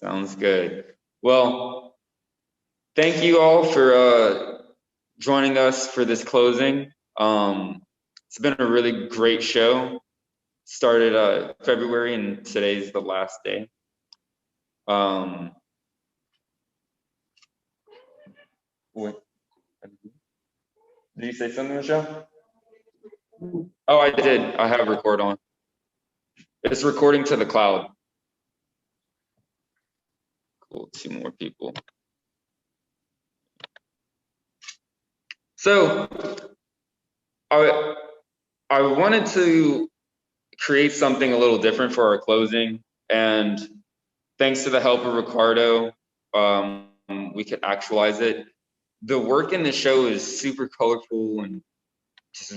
Sounds good. Well, thank you all for joining us for this closing. It's been a really great show. Started February and today's the last day. What? Did you say something, Michelle? Oh, I did. I have record on. It's recording to the cloud. Cool. 2 more people. So I wanted to create something a little different for our closing, and thanks to the help of Ricardo, we could actualize it. The work in the show is super colorful and just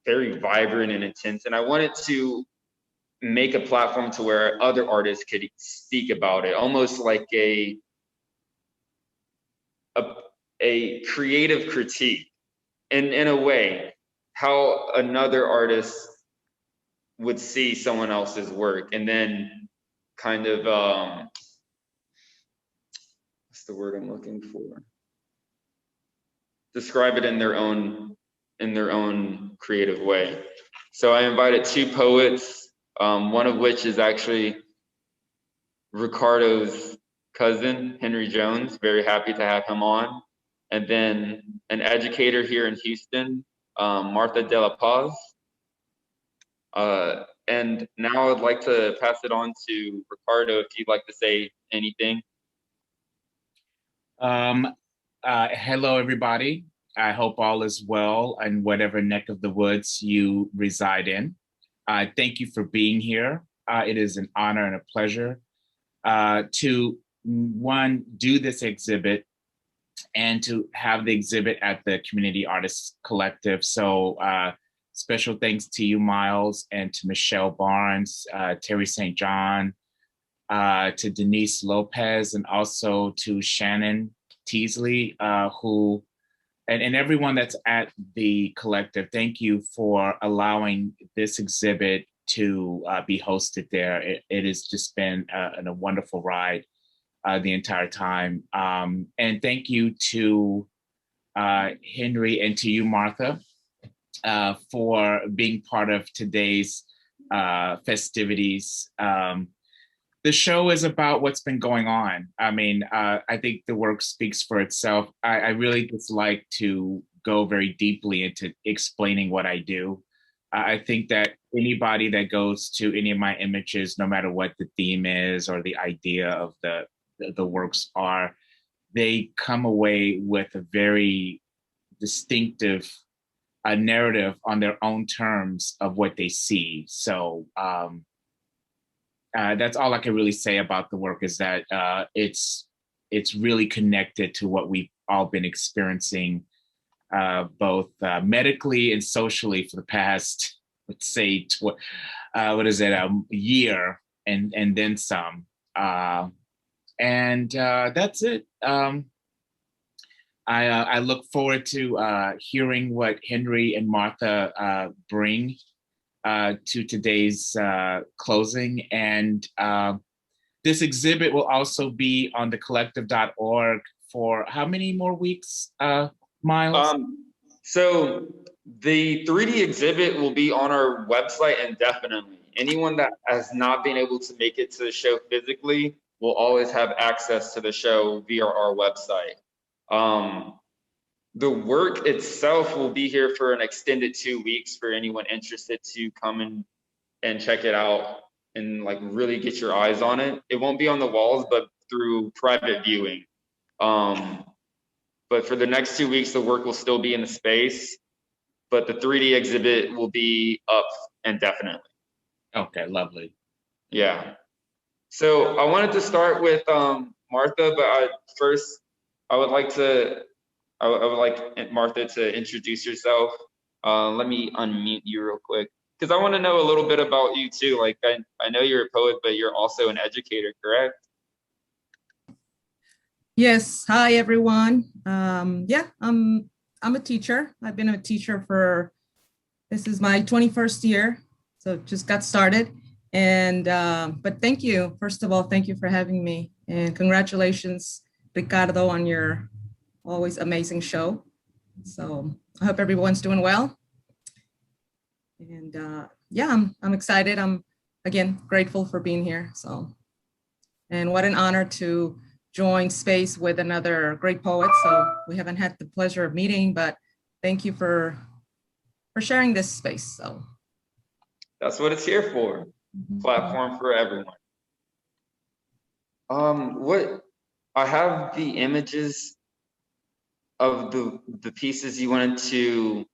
very vibrant and intense, and I wanted to make a platform to where other artists could speak about it, almost like a creative critique in a way, how another artist would see someone else's work, and then kind of what's the word I'm looking for? Describe it in their own creative way. So I invited 2 poets, one of which is actually Ricardo's cousin, Henry Jones. Very happy to have him on. And then an educator here in Houston, Martha De La Paz. And now I'd like to pass it on to Ricardo if you'd like to say anything. Hello, everybody. I hope all is well in whatever neck of the woods you reside in. Thank you for being here. It is an honor and a pleasure to, one, do this exhibit and to have the exhibit at the Community Artists Collective. So special thanks to you, Miles, and to Michelle Barnes, Terry St. John, to Denise Lopez, and also to Shannon Teasley, who, and everyone that's at the collective. Thank you for allowing this exhibit to be hosted there. It has just been a wonderful ride the entire time. And thank you to Henry and to you, Martha, for being part of today's festivities. The show is about what's been going on. I mean, I think the work speaks for itself. I really just like to go very deeply into explaining what I do. I think that anybody that goes to any of my images, no matter what the theme is or the idea of the works are, they come away with a very distinctive narrative on their own terms of what they see. So that's all I can really say about the work, is that it's really connected to what we've all been experiencing, both medically and socially for the past, let's say, a year and then some. And that's it. I look forward to hearing what Henry and Martha bring to today's closing. And this exhibit will also be on thecollective.org for how many more weeks, Miles? So the 3D exhibit will be on our website indefinitely. Anyone that has not been able to make it to the show physically will always have access to the show via our website. The work itself will be here for an extended 2 weeks for anyone interested to come in and check it out and like really get your eyes on it. It won't be on the walls, but through private viewing. But for the next 2 weeks, the work will still be in the space, but the 3D exhibit will be up indefinitely. Okay, lovely. Yeah. So I wanted to start with Martha, but first I would like Martha to introduce yourself. Let me unmute you real quick, because I want to know a little bit about you too. Like I know you're a poet, but you're also an educator, correct? Yes. Hi, everyone. Yeah, I'm a teacher. I've been a teacher this is my 21st year, so just got started. And, but thank you. First of all, thank you for having me. And congratulations, Ricardo, on your always amazing show. So I hope everyone's doing well. And yeah, I'm excited. I'm, again, grateful for being here. So, and what an honor to join space with another great poet. So we haven't had the pleasure of meeting, but thank you for sharing this space. So that's what it's here for. Platform for everyone. What I have the images of the pieces you wanted to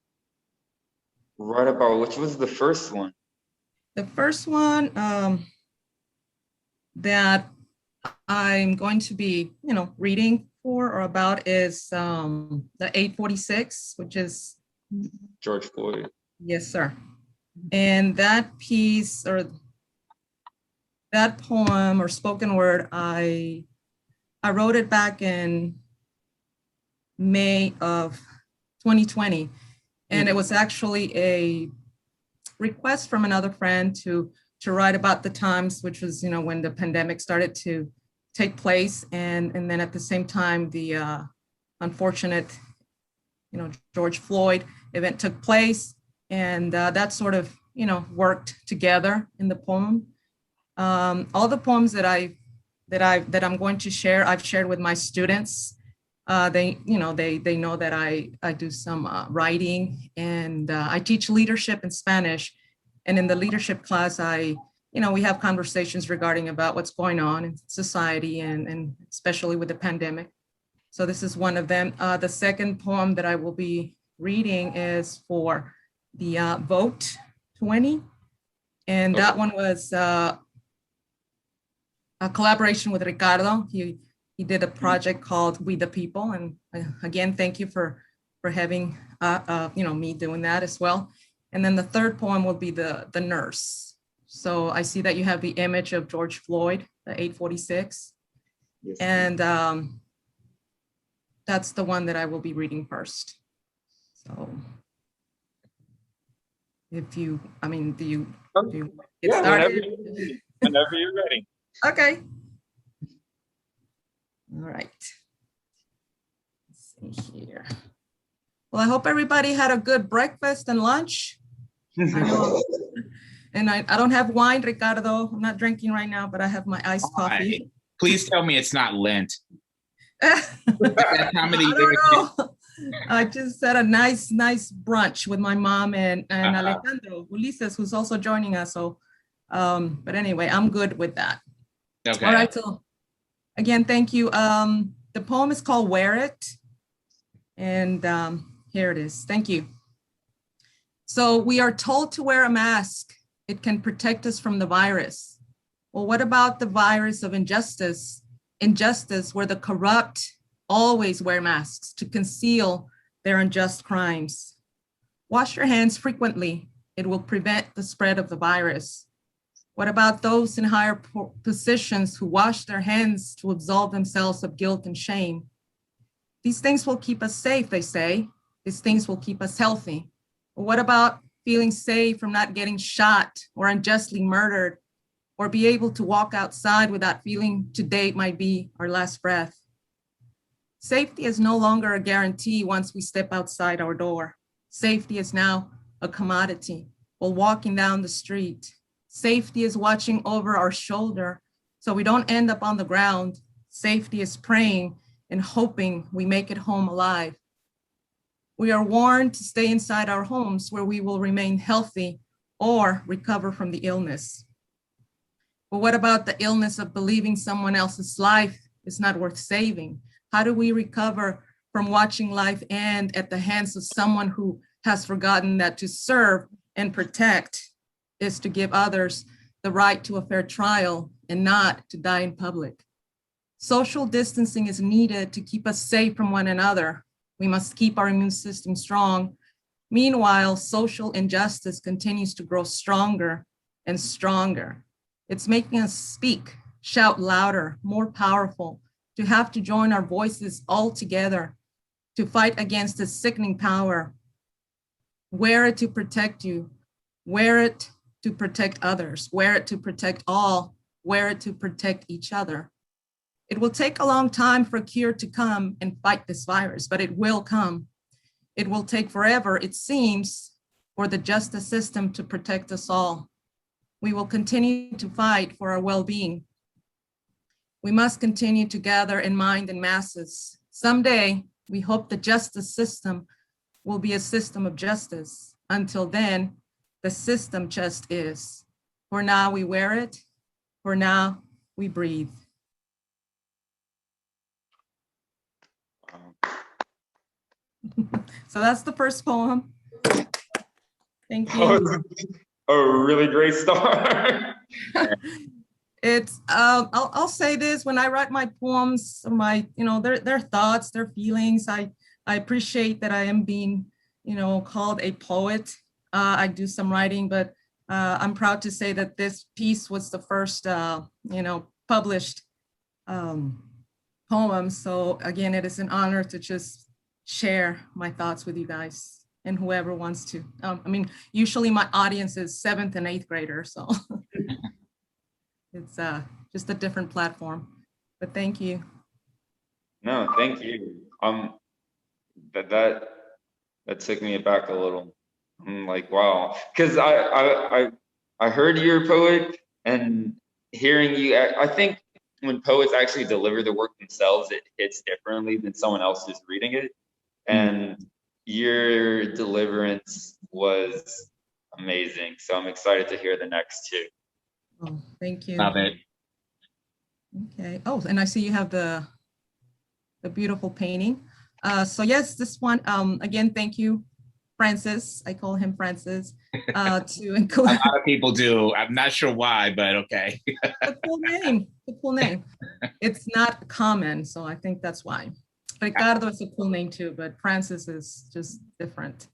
write about. Which was the first one? The first one that I'm going to be, reading for or about is the 846, which is George Floyd. Yes, sir. And that piece or that poem or spoken word, I wrote it back in May of 2020. And it was actually a request from another friend to write about the times, which was, when the pandemic started to take place. And then at the same time, the unfortunate, George Floyd event took place. And that sort of, worked together in the poem. All the poems that I'm going to share, I've shared with my students. They know that I do some writing, and I teach leadership in Spanish. And in the leadership class, we have conversations regarding about what's going on in society and especially with the pandemic. So this is one of them. The second poem that I will be reading is for the Vote 20. And that one was a collaboration with Ricardo. He did a project called We the People. And again, thank you for having me doing that as well. And then the third poem will be the Nurse. So I see that you have the image of George Floyd, the 846. Yes. And that's the one that I will be reading first. So if you, do you get started? Whenever you're ready. Okay. All right. Let's see here. Well, I hope everybody had a good breakfast and lunch. I know. And I don't have wine, Ricardo. I'm not drinking right now, but I have my iced coffee. Please tell me it's not Lent. I don't know. I just had a nice brunch with my mom and Alejandro Ulises, who's also joining us. So, but anyway, I'm good with that. Okay. All right. So again, thank you. The poem is called Wear It. And here it is. Thank you. So we are told to wear a mask. It can protect us from the virus. Well, what about the virus of injustice? Injustice where the corrupt always wear masks to conceal their unjust crimes. Wash your hands frequently. It will prevent the spread of the virus. What about those in higher positions who wash their hands to absolve themselves of guilt and shame? These things will keep us safe, they say. These things will keep us healthy. But what about feeling safe from not getting shot or unjustly murdered, or be able to walk outside without feeling today might be our last breath? Safety is no longer a guarantee once we step outside our door. Safety is now a commodity while walking down the street. Safety is watching over our shoulder so we don't end up on the ground. Safety is praying and hoping we make it home alive. We are warned to stay inside our homes where we will remain healthy or recover from the illness. But what about the illness of believing someone else's life is not worth saving? How do we recover from watching life end at the hands of someone who has forgotten that to serve and protect is to give others the right to a fair trial and not to die in public? Social distancing is needed to keep us safe from one another. We must keep our immune system strong. Meanwhile, social injustice continues to grow stronger and stronger. It's making us speak, shout louder, more powerful, to have to join our voices all together to fight against this sickening power. Wear it to protect you. Wear it to protect others, wear it to protect all, wear it to protect each other. It will take a long time for a cure to come and fight this virus, but it will come. It will take forever, it seems, for the justice system to protect us all. We will continue to fight for our well-being. We must continue to gather in mind and masses. Someday, we hope the justice system will be a system of justice. Until then, the system just is. For now, we wear it. For now, we breathe. So that's the first poem. Thank you. A really great start. It's I'll say this: when I write my poems, my their thoughts, their feelings, I appreciate that I am being called a poet. I do some writing, but I'm proud to say that this piece was the first published poem. So again, it is an honor to just share my thoughts with you guys and whoever wants to. I mean, usually my audience is 7th and 8th graders, so it's just a different platform. But thank you. No, thank you. That took me aback a little. I'm like, wow, because I heard you're a poet, and hearing you, I think when poets actually deliver the work themselves, it hits differently than someone else just reading it. And your deliverance was amazing. So I'm excited to hear the next two. Oh, thank you. Love it. Okay. Oh, and I see you have the beautiful painting. So yes, this one, again, thank you, Francis. I call him Francis, to include. A lot of people do. I'm not sure why, but okay. A cool name, a cool name. It's not common, so I think that's why. Ricardo is a cool name too, but Francis is just different.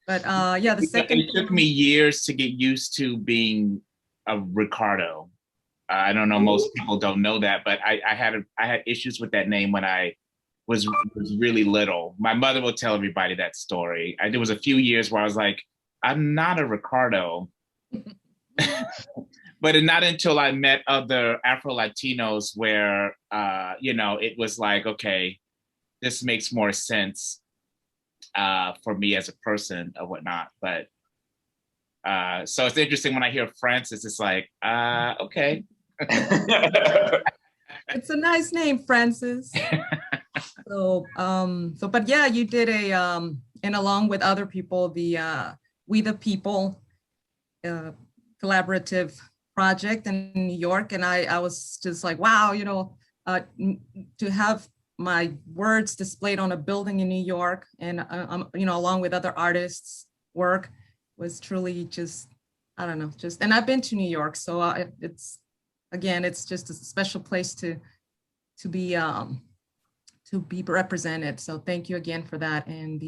But yeah, the second. It took me years to get used to being a Ricardo. I don't know, most people don't know that, but I had issues with that name when I was really little. My mother will tell everybody that story. There was a few years where I was like, I'm not a Ricardo. But not until I met other Afro-Latinos where, it was like, okay, this makes more sense for me as a person or whatnot. But so it's interesting when I hear Francis, it's like, okay. It's a nice name, Francis. But yeah, you did and along with other people, the We the People collaborative project in New York. And I was just like, wow, to have my words displayed on a building in New York and, along with other artists' work was truly just, I don't know, and I've been to New York. So it's just a special place to be represented. So thank you again for that. And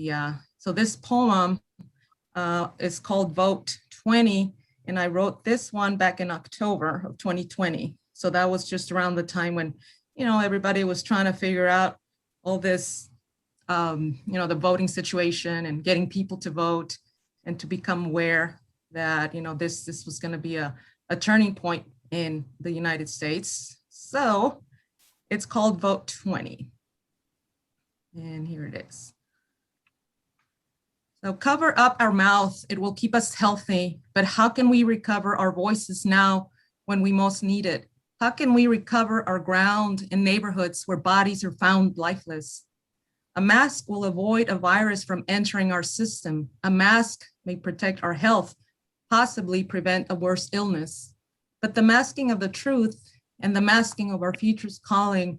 so this poem is called Vote 20. And I wrote this one back in October of 2020. So that was just around the time when, everybody was trying to figure out all this, the voting situation and getting people to vote and to become aware that, this was going to be a turning point in the United States. So it's called Vote 20. And here it is. So cover up our mouth, it will keep us healthy, but how can we recover our voices now when we most need it? How can we recover our ground in neighborhoods where bodies are found lifeless? A mask will avoid a virus from entering our system. A mask may protect our health, possibly prevent a worse illness. But the masking of the truth and the masking of our future's calling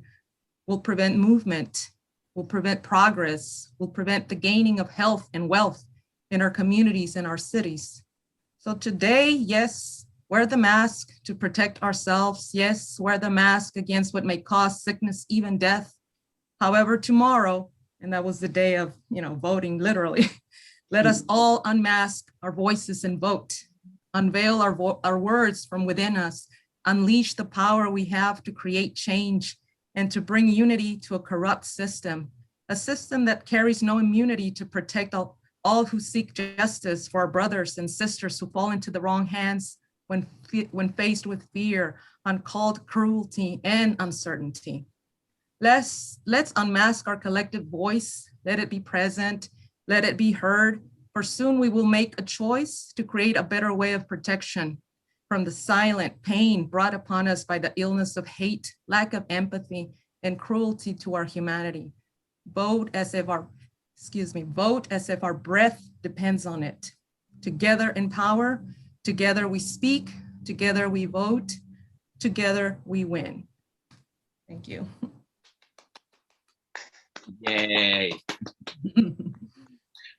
will prevent movement, will prevent progress, will prevent the gaining of health and wealth in our communities and our cities. So today, yes, wear the mask to protect ourselves. Yes, wear the mask against what may cause sickness, even death. However, tomorrow, and that was the day of, voting, literally, let us all unmask our voices and vote, unveil our words from within us, unleash the power we have to create change and to bring unity to a corrupt system, a system that carries no immunity to protect all who seek justice for our brothers and sisters who fall into the wrong hands when faced with fear, uncalled cruelty, and uncertainty. Let's unmask our collective voice. Let it be present. Let it be heard. For soon we will make a choice to create a better way of protection from the silent pain brought upon us by the illness of hate, lack of empathy, and cruelty to our humanity. Vote as if our breath depends on it. Together in power, together we speak, together we vote, together we win. Thank you. Yay.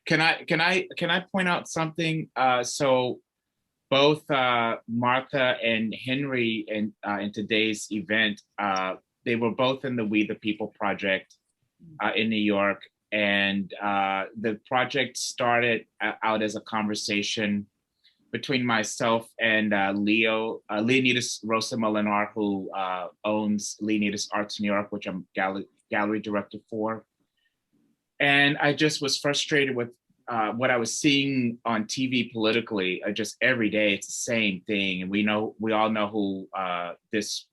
Can I point out something? So both Martha and Henry in today's event, they were both in the We the People project in New York. And the project started out as a conversation between myself and Leonidas Rosa Molinar, who owns Leonidas Arts New York, which I'm gallery director for. And I just was frustrated with what I was seeing on TV politically. Just every day, it's the same thing. And we all know who this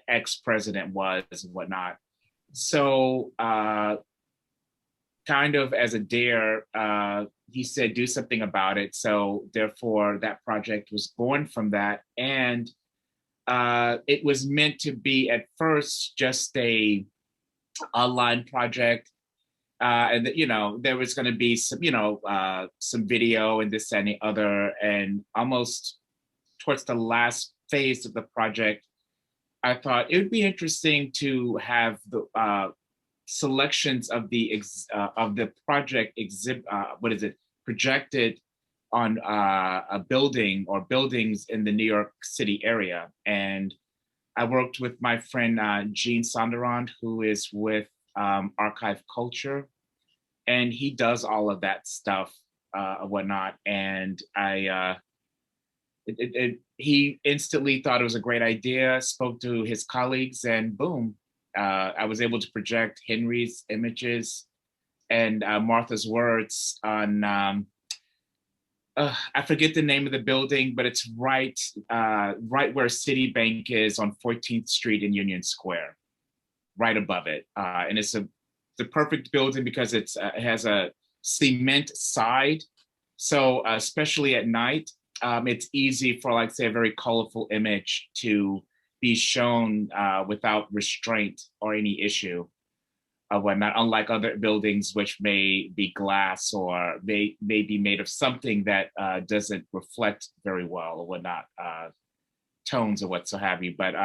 ex-president was and whatnot. So kind of as a dare, he said, do something about it. So therefore that project was born from that. And it was meant to be at first just a online project. And there was going to be some video and this and the other. And almost towards the last phase of the project, I thought it would be interesting to have the selections of the project projected on a building or buildings in the New York City area. And I worked with my friend Gene Sonderond, who is with Archive Culture, and he does all of that stuff whatnot. And he instantly thought it was a great idea, spoke to his colleagues, and boom, I was able to project Henry's images and Martha's words on, I forget the name of the building, but it's right where Citibank is on 14th Street in Union Square, right above it. And it's the perfect building because it has a cement side. So especially at night, it's easy for, like, say, a very colorful image to be shown without restraint or any issue or whatnot, unlike other buildings which may be glass or may be made of something that doesn't reflect very well or whatnot, tones or what so have you. But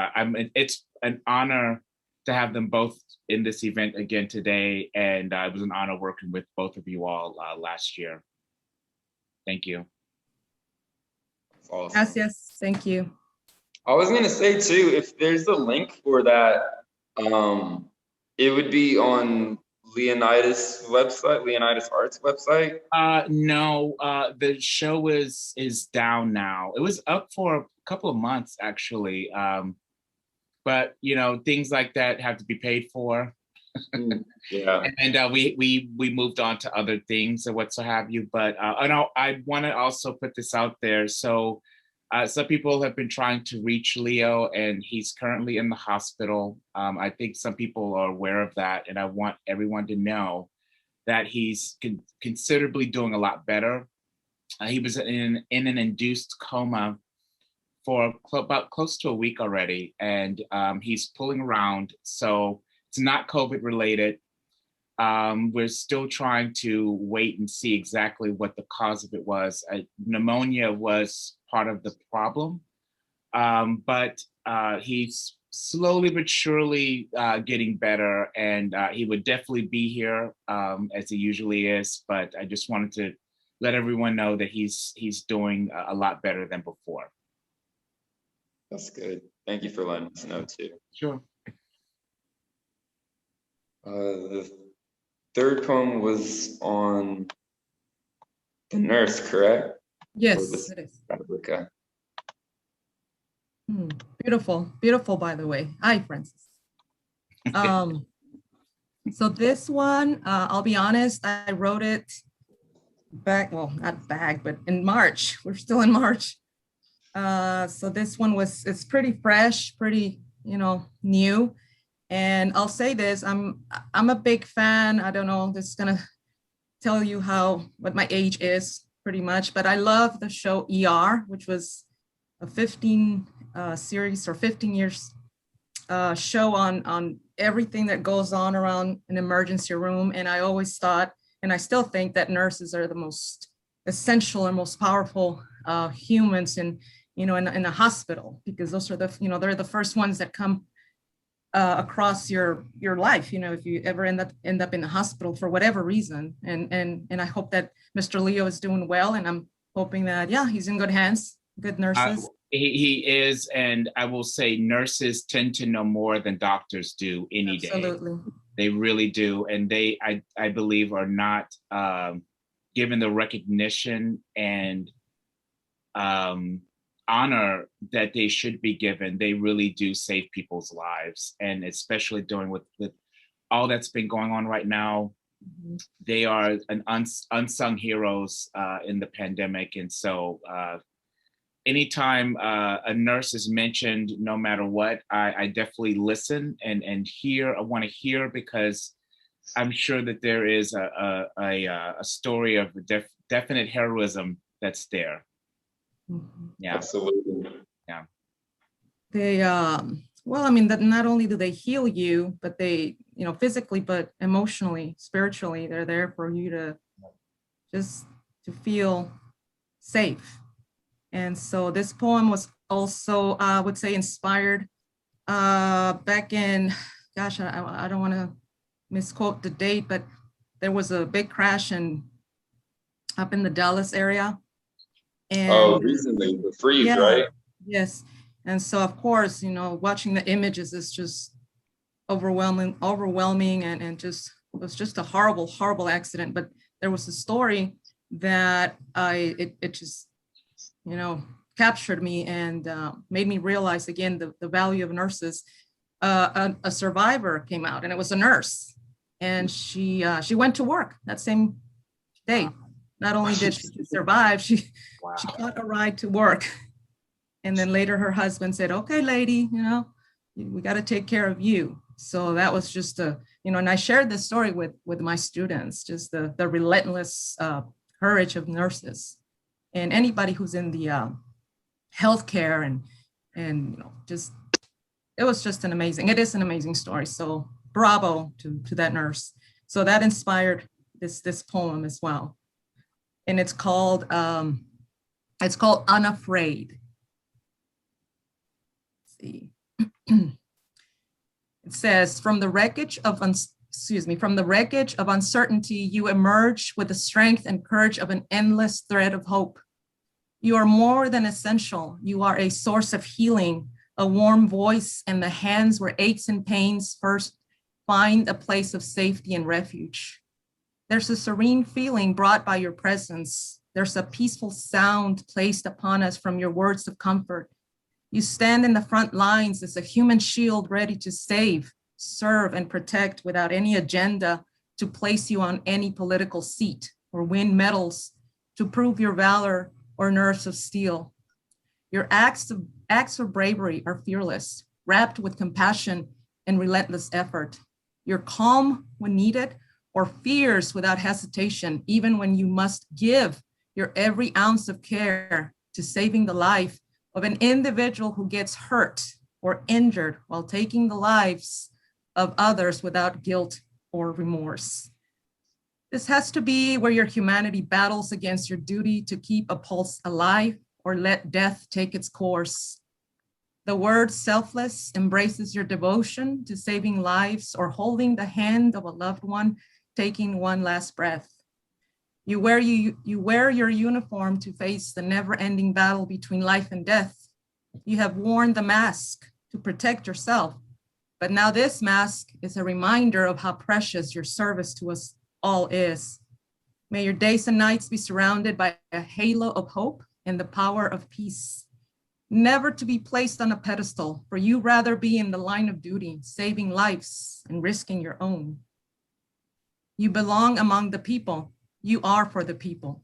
it's an honor to have them both in this event again today, and it was an honor working with both of you all last year. Thank you. Awesome. Gracias, thank you. I was gonna say too, if there's a link for that, it would be on Leonidas' website, Leonidas Arts website. No, the show is down now. It was up for a couple of months actually, but things like that have to be paid for. Yeah. And we moved on to other things and what so have you. But I want to also put this out there. So some people have been trying to reach Leo, and he's currently in the hospital. I think some people are aware of that, and I want everyone to know that he's considerably doing a lot better. He was in an induced coma for about close to a week already, and he's pulling around. So it's not COVID related. We're still trying to wait and see exactly what the cause of it was. Pneumonia was part of the problem, but he's slowly but surely getting better, and he would definitely be here as he usually is. But I just wanted to let everyone know that he's doing a lot better than before. That's good. Thank you for letting us know too. Sure. The third poem was on the nurse, correct? Yes, it is. Okay. Beautiful, beautiful, by the way. Hi, Francis. So this one, I'll be honest, I wrote it back, well, not back, but in March. We're still in March. So this one it's pretty fresh, pretty, new. And I'll say this, I'm a big fan. I don't know, this is gonna tell you what my age is pretty much, but I love the show ER, which was a 15 series or 15 years show on everything that goes on around an emergency room. And I always thought, and I still think, that nurses are the most essential and most powerful humans in a hospital, because those are they're the first ones that come across your life, if you ever end up in the hospital for whatever reason. And I hope that Mr. Leo is doing well, and I'm hoping that, yeah, he's in good hands, good nurses. He is, and I will say nurses tend to know more than doctors do any day. Absolutely. They really do, and I believe are not given the recognition and honor that they should be given. They really do save people's lives, and especially during with all that's been going on right now, they are unsung heroes in the pandemic. And so anytime a nurse is mentioned, no matter what, I definitely listen and hear. I want to hear, because I'm sure that there is a story of definite heroism that's there. Yeah, absolutely. Yeah. They well, I mean, that not only do they heal you, but they, physically, but emotionally, spiritually, they're there for you to just to feel safe. And so this poem was also, I would say, inspired back in, gosh, I don't want to misquote the date, but there was a big crash up in the Dallas area. And recently, the freeze, yeah, right? Yes. And so, of course, watching the images is just overwhelming, and just, it was just a horrible, horrible accident. But there was a story that it just, captured me and made me realize again the value of nurses. A survivor came out, and it was a nurse, and she went to work that same day. Not only did she survive, she got a ride to work. And then later her husband said, "Okay, lady, we got to take care of you." So that was just and I shared this story with my students, just the relentless courage of nurses and anybody who's in the healthcare, and just, it was just it is an amazing story. So bravo to that nurse. So that inspired this poem as well. And it's called Unafraid. Let's see. It says, from the wreckage of uncertainty, you emerge with the strength and courage of an endless thread of hope. You are more than essential. You are a source of healing, a warm voice in the hands where aches and pains first find a place of safety and refuge. There's a serene feeling brought by your presence. There's a peaceful sound placed upon us from your words of comfort. You stand in the front lines as a human shield, ready to save, serve, and protect without any agenda to place you on any political seat or win medals to prove your valor or nerves of steel. Your acts of bravery are fearless, wrapped with compassion and relentless effort. You're calm when needed, or fierce without hesitation, even when you must give your every ounce of care to saving the life of an individual who gets hurt or injured while taking the lives of others without guilt or remorse. This has to be where your humanity battles against your duty to keep a pulse alive or let death take its course. The word selfless embraces your devotion to saving lives or holding the hand of a loved one taking one last breath. You wear your uniform to face the never-ending battle between life and death. You have worn the mask to protect yourself, but now this mask is a reminder of how precious your service to us all is. May your days and nights be surrounded by a halo of hope and the power of peace. Never to be placed on a pedestal, for you rather be in the line of duty, saving lives and risking your own. You belong among the people. You are for the people.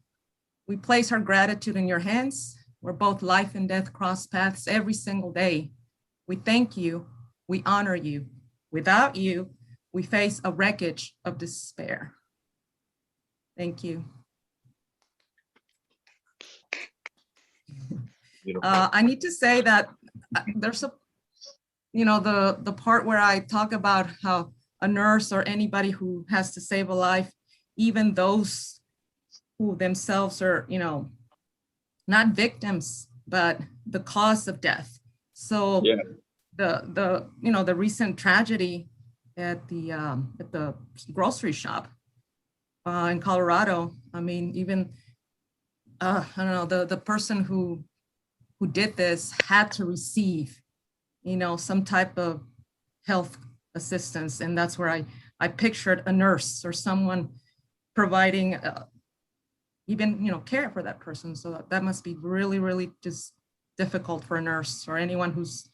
We place our gratitude in your hands. where both life and death cross paths every single day. We thank you. We honor you. Without you, we face a wreckage of despair. Thank you. I need to say that there's a, the part where I talk about how a nurse or anybody who has to save a life, even those who themselves are, not victims, but the cause of death. So yeah. The recent tragedy at the grocery shop in Colorado. I mean, even I don't know, the person who did this had to receive, some type of health assistance, and that's where I pictured a nurse or someone providing even care for that person. So that must be really, really just difficult for a nurse or anyone who's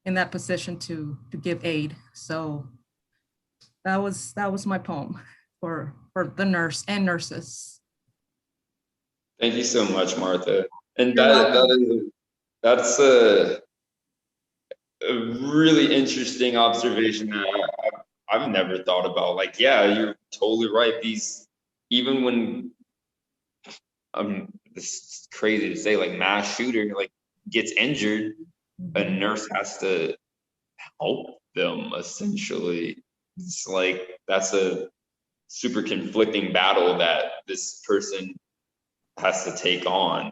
in that position to give aid. So that was my poem for the nurse and nurses. Thank you so much, Martha. And that's a really interesting observation that I've never thought about. Like, yeah, you're totally right. These, even when this is crazy to say, like mass shooter like gets injured, a nurse has to help them essentially. It's like that's a super conflicting battle that this person has to take on.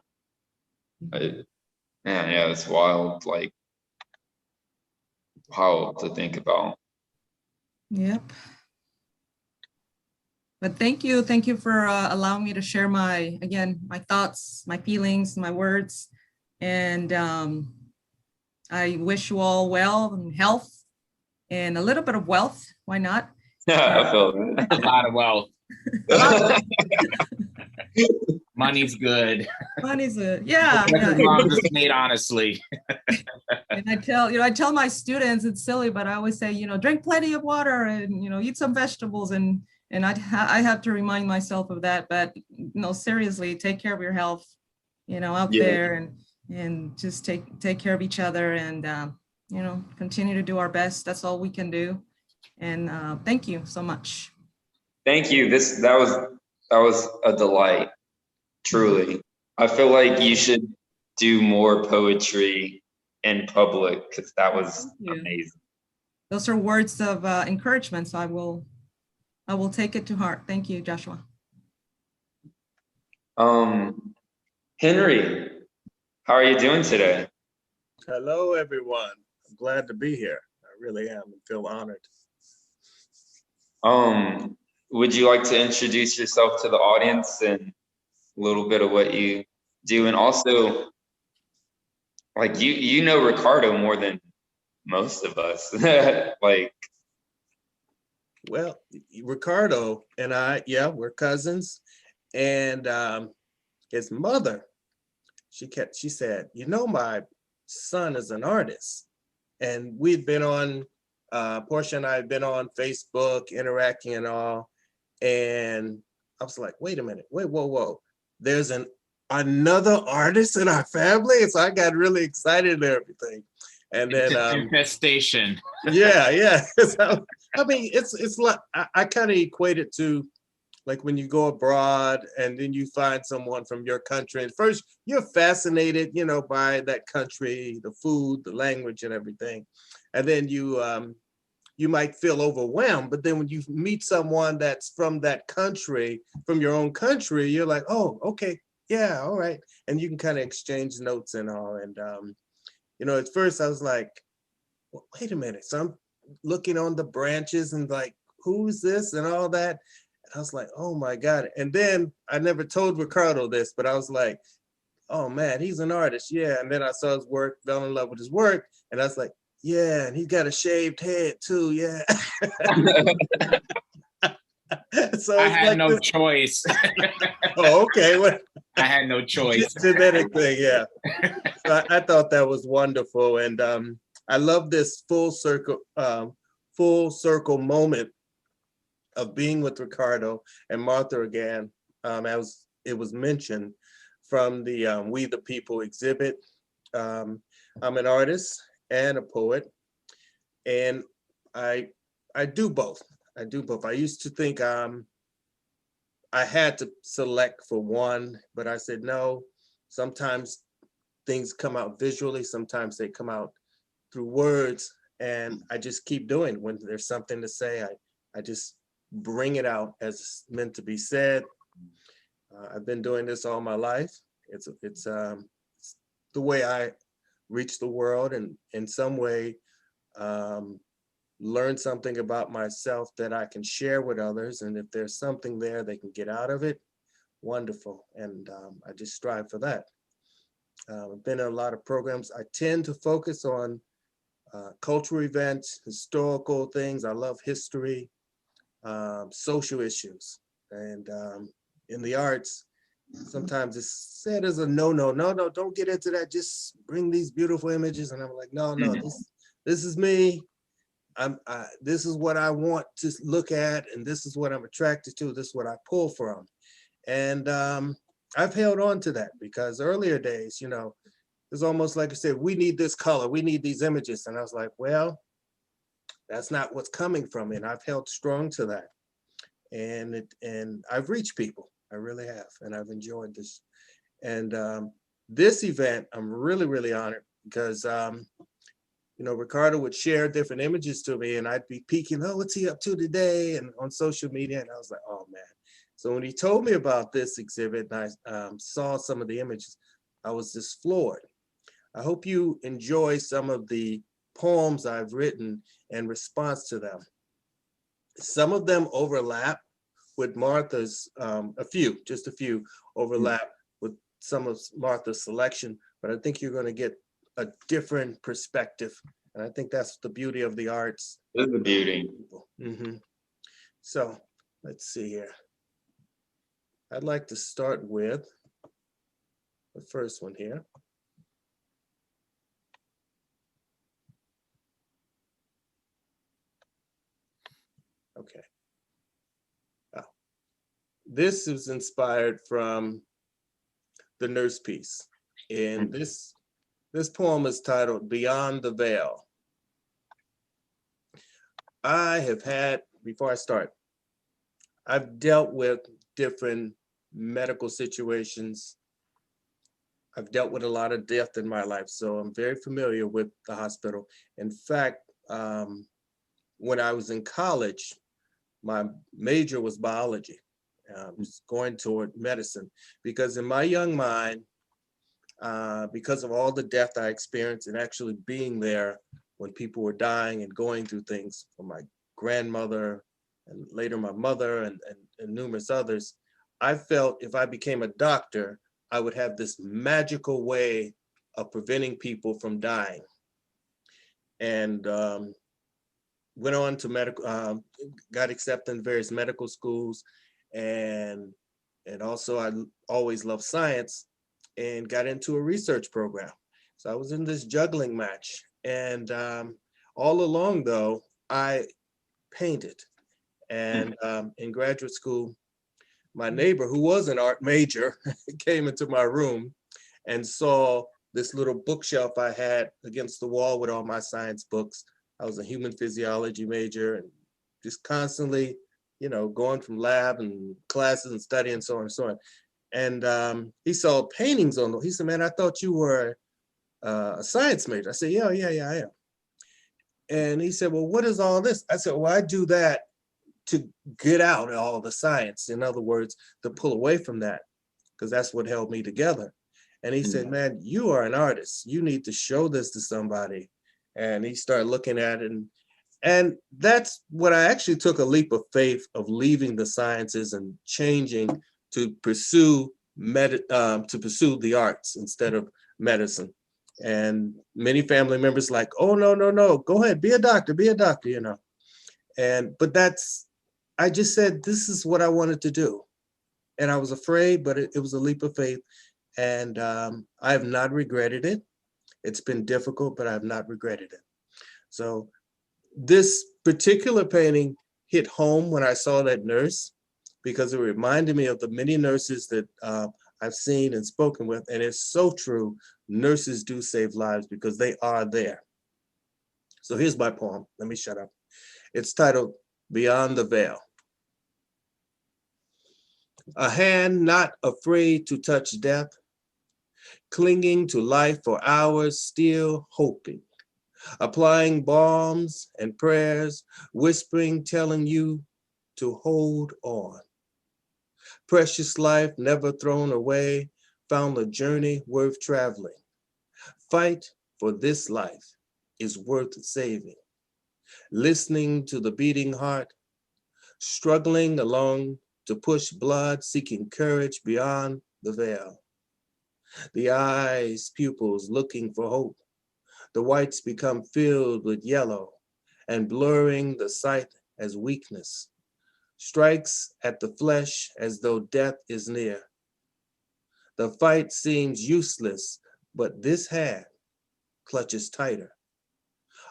Yeah, it's wild, like wild to think about. Yep. But thank you for allowing me to share my thoughts, my feelings, my words, and I wish you all well and health and a little bit of wealth. Why not? I feel that. A lot of wealth. Money's good. Money's good. Yeah. Wrong is made honestly. And I tell my students, it's silly, but I always say, drink plenty of water and eat some vegetables, and I have to remind myself of that. But seriously, take care of your health, out there, and just take care of each other, and continue to do our best. That's all we can do. And thank you so much. Thank you. That was a delight. Truly. I feel like you should do more poetry in public because that was amazing. Those are words of encouragement. So I will take it to heart. Thank you, Joshua. Henry, how are you doing today? Hello, everyone. I'm glad to be here. I really am and feel honored. Would you like to introduce yourself to the audience and a little bit of what you do? And also, like, you know Ricardo more than most of us. Like, well, Ricardo and I, we're cousins. And his mother, she said, my son is an artist. And we'd been on, Portia and I had been on Facebook interacting and all. And I was like, wait a minute, whoa. There's another artist in our family. So I got really excited and everything. And then infestation. Yeah. So, I mean, it's like I kind of equate it to like when you go abroad and then you find someone from your country. And first you're fascinated, by that country, the food, the language and everything. And then you might feel overwhelmed, but then when you meet someone that's from that country, from your own country, you're like, oh, okay, yeah, all right. And you can kind of exchange notes and all. And, at first I was like, well, wait a minute. So I'm looking on the branches and like, who's this and all that. And I was like, oh my God. And then I never told Ricardo this, but I was like, oh man, he's an artist. Yeah. And then I saw his work, fell in love with his work. And I was like, yeah, and he's got a shaved head too, yeah. So I had like no choice. Oh, okay. Well, I had no choice. Genetic thing, yeah. So I thought that was wonderful, and I love this full circle moment of being with Ricardo and Martha again. As it was mentioned, from the We the People exhibit. I'm an artist and a poet, and I do both. I do both. I used to think I had to select for one, but I said no. Sometimes things come out visually, sometimes they come out through words, and I just keep doing. When there's something to say, I just bring it out as it's meant to be said. I've been doing this all my life. It's the way I reach the world, and in some way learn something about myself that I can share with others. And if there's something there they can get out of it, wonderful. And I just strive for that. I've been in a lot of programs. I tend to focus on cultural events, historical things. I love history, social issues. And in the arts, sometimes it's said as a no, don't get into that. Just bring these beautiful images. And I'm like, no, this is me. This is what I want to look at, and this is what I'm attracted to. This is what I pull from. And I've held on to that, because earlier days, it's almost like I said, we need this color, we need these images. And I was like, well, that's not what's coming from me. And I've held strong to that. And I've reached people. I really have. And I've enjoyed this. And this event, I'm really, really honored, because Ricardo would share different images to me, and I'd be peeking, oh, what's he up to today? And on social media, and I was like, oh man. So when he told me about this exhibit, and I saw some of the images, I was just floored. I hope you enjoy some of the poems I've written in response to them. Some of them overlap with Martha's, just a few overlap with some of Martha's selection, but I think you're going to get a different perspective. And I think that's the beauty of the arts. This is the beauty. Mm-hmm. So let's see here. I'd like to start with the first one here. Okay. This is inspired from the Nurse piece. And this poem is titled Beyond the Veil. I have had, before I start, I've dealt with different medical situations. I've dealt with a lot of death in my life, so I'm very familiar with the hospital. In fact, when I was in college, my major was biology. I was going toward medicine, because in my young mind, because of all the death I experienced, and actually being there when people were dying and going through things, for my grandmother and later my mother and numerous others, I felt if I became a doctor, I would have this magical way of preventing people from dying. And went on to medical, got accepted in various medical schools, and also I always loved science, and got into a research program. So I was in this juggling match. And all along though, I painted. And in graduate school, my neighbor, who was an art major, came into my room and saw this little bookshelf I had against the wall with all my science books. I was a human physiology major, and just constantly, going from lab and classes and studying, so on and so on. And he saw paintings on them. He said, man, I thought you were a science major. I said, yeah, I am. And he said, well, what is all this? I said, well, I do that to get out all the science. In other words, to pull away from that, because that's what held me together. And he said, man, you are an artist. You need to show this to somebody. And he started looking at it. And that's what I actually took a leap of faith, of leaving the sciences and changing to pursue the arts instead of medicine. And many family members like, oh, no, go ahead, be a doctor, but I just said, this is what I wanted to do. And I was afraid, but it was a leap of faith. And I have not regretted it. It's been difficult, but I have not regretted it. So this particular painting hit home when I saw that nurse, because it reminded me of the many nurses that I've seen and spoken with, and it's so true. Nurses do save lives because they are there. So here's my poem. Let me shut up. It's titled Beyond the Veil. A hand not afraid to touch death, clinging to life for hours, still hoping, applying balms and prayers, whispering, telling you to hold on. Precious life never thrown away, found a journey worth traveling. Fight for this life is worth saving. Listening to the beating heart, struggling along to push blood, seeking courage beyond the veil. The eyes, pupils looking for hope. The whites become filled with yellow and blurring the sight as weakness. Strikes at the flesh as though death is near. The fight seems useless, but this hand clutches tighter.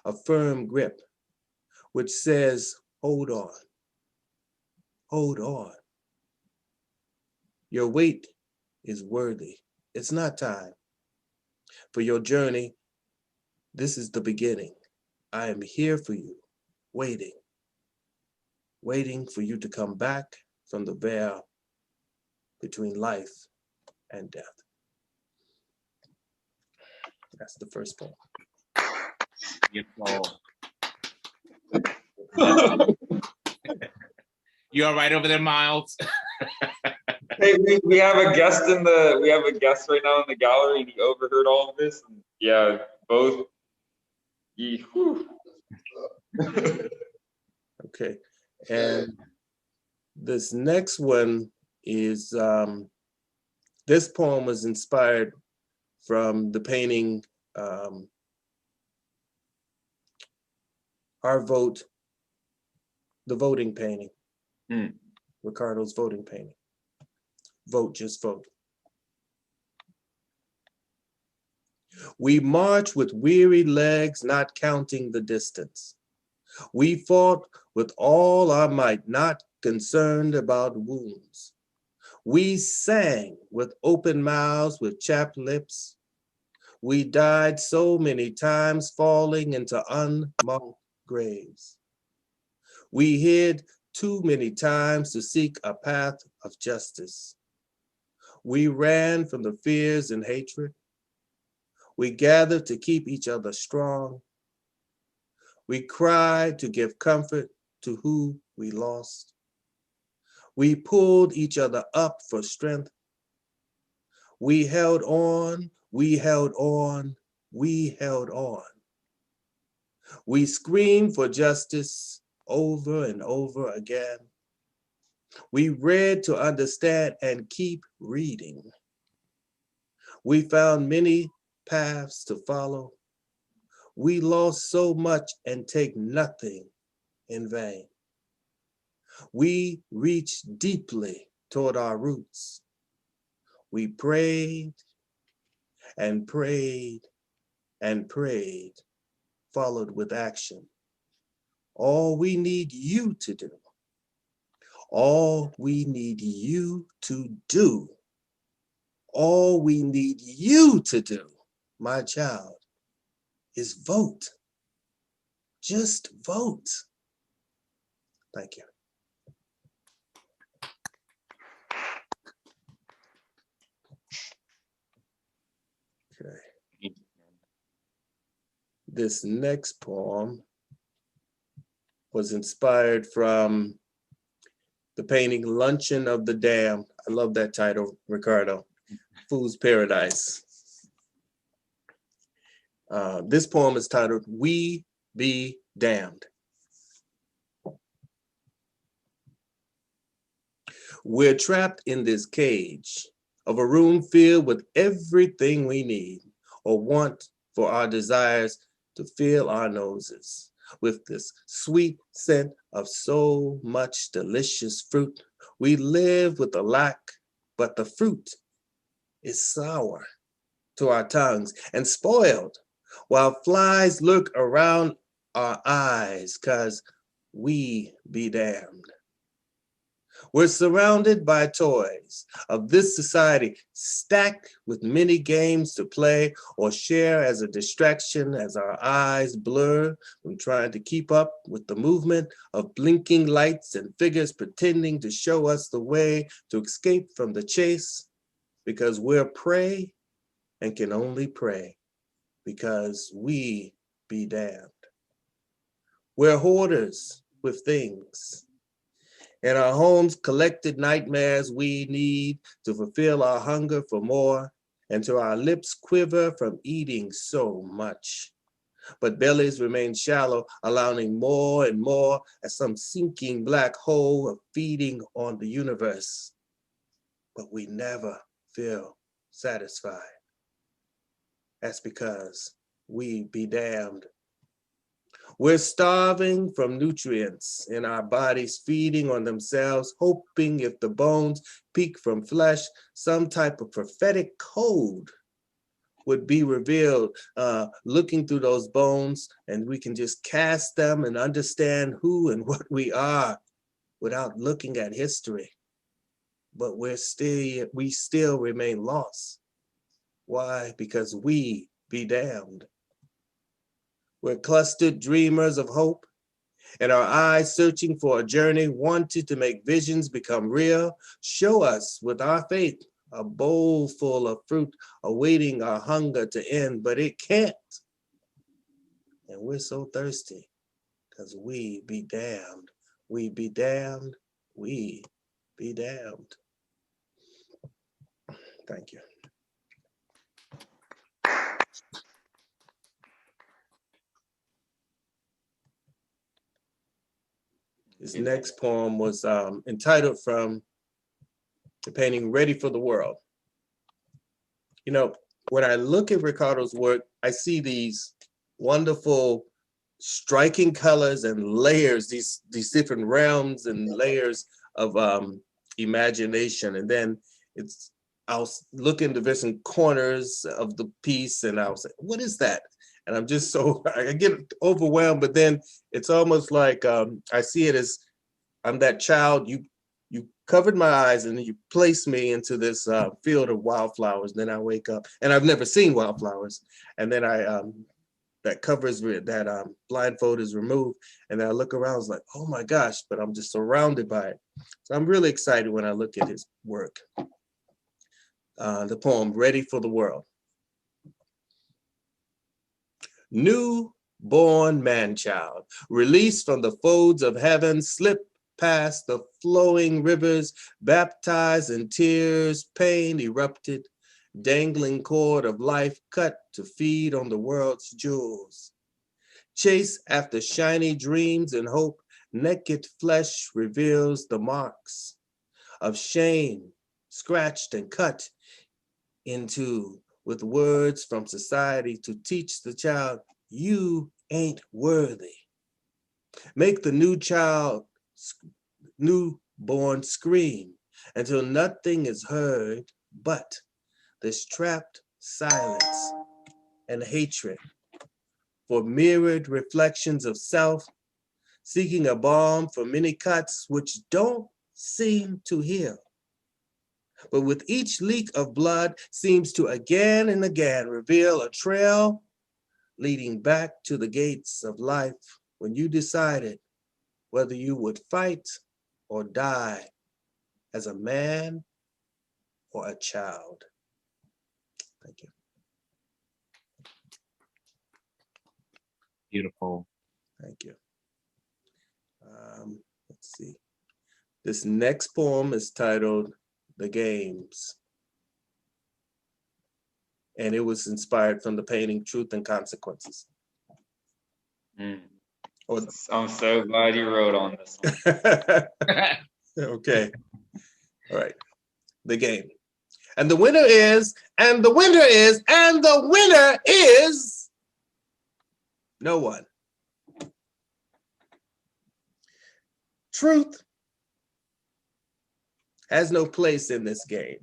A firm grip which says, hold on, hold on. Your wait is worthy. It's not time. For your journey, this is the beginning. I am here for you, waiting, waiting for you to come back from the veil between life and death. That's the first poem. Beautiful. You all right over there, Miles? Hey, we have a guest right now in the gallery, and he overheard all of this. And yeah, both. Okay, and this next one is, this poem was inspired from the painting, Our Vote, the voting painting, Ricardo's voting painting. Vote, just vote. We march with weary legs, not counting the distance. We fought with all our might, not concerned about wounds. We sang with open mouths, with chapped lips. We died so many times, falling into unmarked graves. We hid too many times to seek a path of justice. We ran from the fears and hatred. We gathered to keep each other strong. We cried to give comfort to who we lost. We pulled each other up for strength. We held on, we held on, we held on. We screamed for justice over and over again. We read to understand and keep reading. We found many paths to follow. We lost so much and take nothing in vain. We reached deeply toward our roots. We prayed and prayed and prayed, followed with action. All we need you to do, all we need you to do, all we need you to do, my child, is vote. Just vote. Thank you. Okay. This next poem was inspired from the painting Luncheon of the Damned. I love that title, Ricardo. Fool's Paradise. This poem is titled, We Be Damned. We're trapped in this cage of a room filled with everything we need or want for our desires to fill our noses with this sweet scent of so much delicious fruit. We live with the lack, but the fruit is sour to our tongues and spoiled, while flies lurk around our eyes, 'cause we be damned. We're surrounded by toys of this society, stacked with many games to play or share as a distraction as our eyes blur from trying to keep up with the movement of blinking lights and figures pretending to show us the way to escape from the chase, because we're prey and can only pray because we be damned. We're hoarders with things. In our homes, collected nightmares we need to fulfill our hunger for more, and to our lips quiver from eating so much. But bellies remain shallow, allowing more and more as some sinking black hole of feeding on the universe. But we never feel satisfied. That's because we be damned. We're starving from nutrients in our bodies, feeding on themselves, hoping if the bones peek from flesh, some type of prophetic code would be revealed, looking through those bones, and we can just cast them and understand who and what we are without looking at history. But we still remain lost. Why? Because we be damned. We're clustered dreamers of hope, and our eyes searching for a journey, wanted to make visions become real. Show us with our faith a bowl full of fruit, awaiting our hunger to end, but it can't. And we're so thirsty because we be damned. We be damned. We be damned. Thank you. This next poem was entitled from the painting Ready for the World. You know, when I look at Ricardo's work, I see these wonderful striking colors and layers, these different realms and layers of imagination. And then I'll look into different corners of the piece and I'll say, what is that? And I'm just I get overwhelmed, but then it's almost like I see it as I'm that child, you covered my eyes and then you placed me into this field of wildflowers. Then I wake up and I've never seen wildflowers. And then that blindfold is removed. And then I look around, it's like, oh my gosh, but I'm just surrounded by it. So I'm really excited when I look at his work. The poem, Ready for the World. New-born man-child, released from the folds of heaven, slip past the flowing rivers, baptized in tears, pain erupted, dangling cord of life cut to feed on the world's jewels. Chase after shiny dreams and hope, naked flesh reveals the marks of shame, scratched and cut into with words from society to teach the child, you ain't worthy. Make the newborn scream until nothing is heard but this trapped silence and hatred for mirrored reflections of self, seeking a balm for many cuts which don't seem to heal. But with each leak of blood seems to again and again reveal a trail leading back to the gates of life when you decided whether you would fight or die as a man or a child. Thank you. Beautiful. Thank you. Let's see. This next poem is titled The Games. And it was inspired from the painting Truth and Consequences. I'm so glad you wrote on this one. Okay. All right. The game. And the winner is, and the winner is, and the winner is no one. Truth has no place in this game.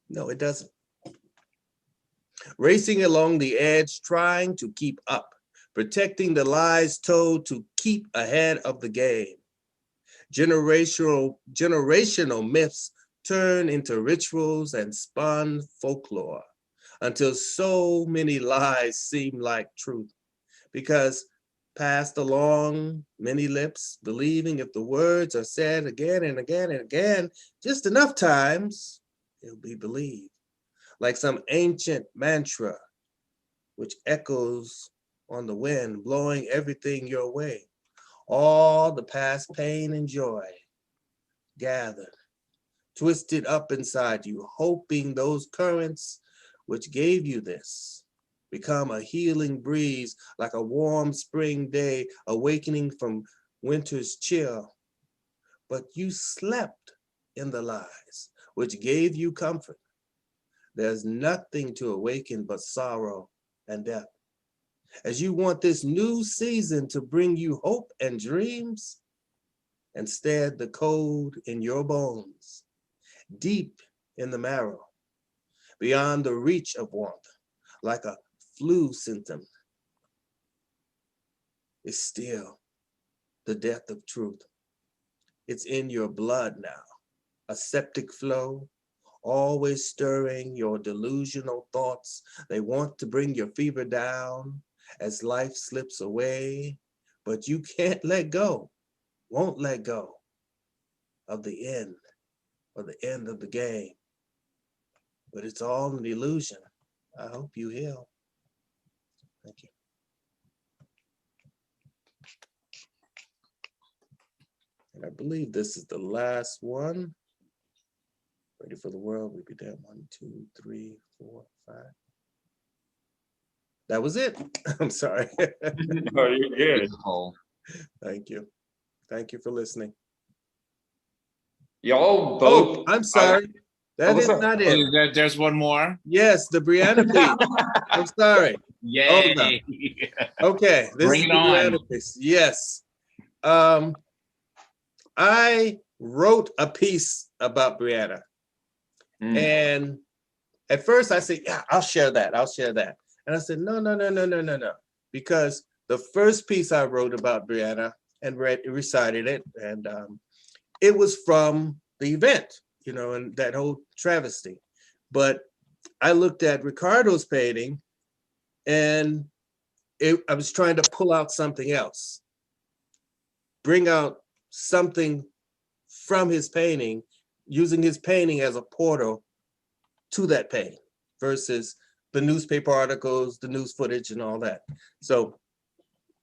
No, it doesn't. Racing along the edge, trying to keep up, protecting the lies told to keep ahead of the game. Generational myths turn into rituals and spun folklore until so many lies seem like truth, because passed along many lips, believing if the words are said again and again and again, just enough times, it'll be believed. Like some ancient mantra, which echoes on the wind, blowing everything your way. All the past pain and joy gathered, twisted up inside you, hoping those currents which gave you this become a healing breeze, like a warm spring day awakening from winter's chill. But you slept in the lies which gave you comfort. There's nothing to awaken but sorrow and death. As you want this new season to bring you hope and dreams, instead the cold in your bones, deep in the marrow, beyond the reach of warmth, like a flu symptom, is still the death of truth. It's in your blood now, a septic flow, always stirring your delusional thoughts. They want to bring your fever down as life slips away, but you can't let go, won't let go of the end, or the end of the game. But it's all an illusion. I hope you heal. Thank you. And I believe this is the last one. Ready for the world, we be there. 1, 2, 3, 4, 5. That was it. I'm sorry. No, you're good. Beautiful. Thank you. Thank you for listening. Y'all Oh, both. I'm sorry. That what's is up? not Oh, it. there's one more. Yes, the Brianna piece. I'm sorry. Yay. Okay, this Bring is it the on. Brianna piece. Yes. I wrote a piece about Brianna. Mm. And at first I said, yeah, I'll share that. I'll share that. And I said, no. Because the first piece I wrote about Brianna and recited it, and it was from the event, you know, and that whole travesty. But I looked at Ricardo's painting and I was trying to pull out something else, bring out something from his painting, using his painting as a portal to that painting versus the newspaper articles, the news footage and all that. So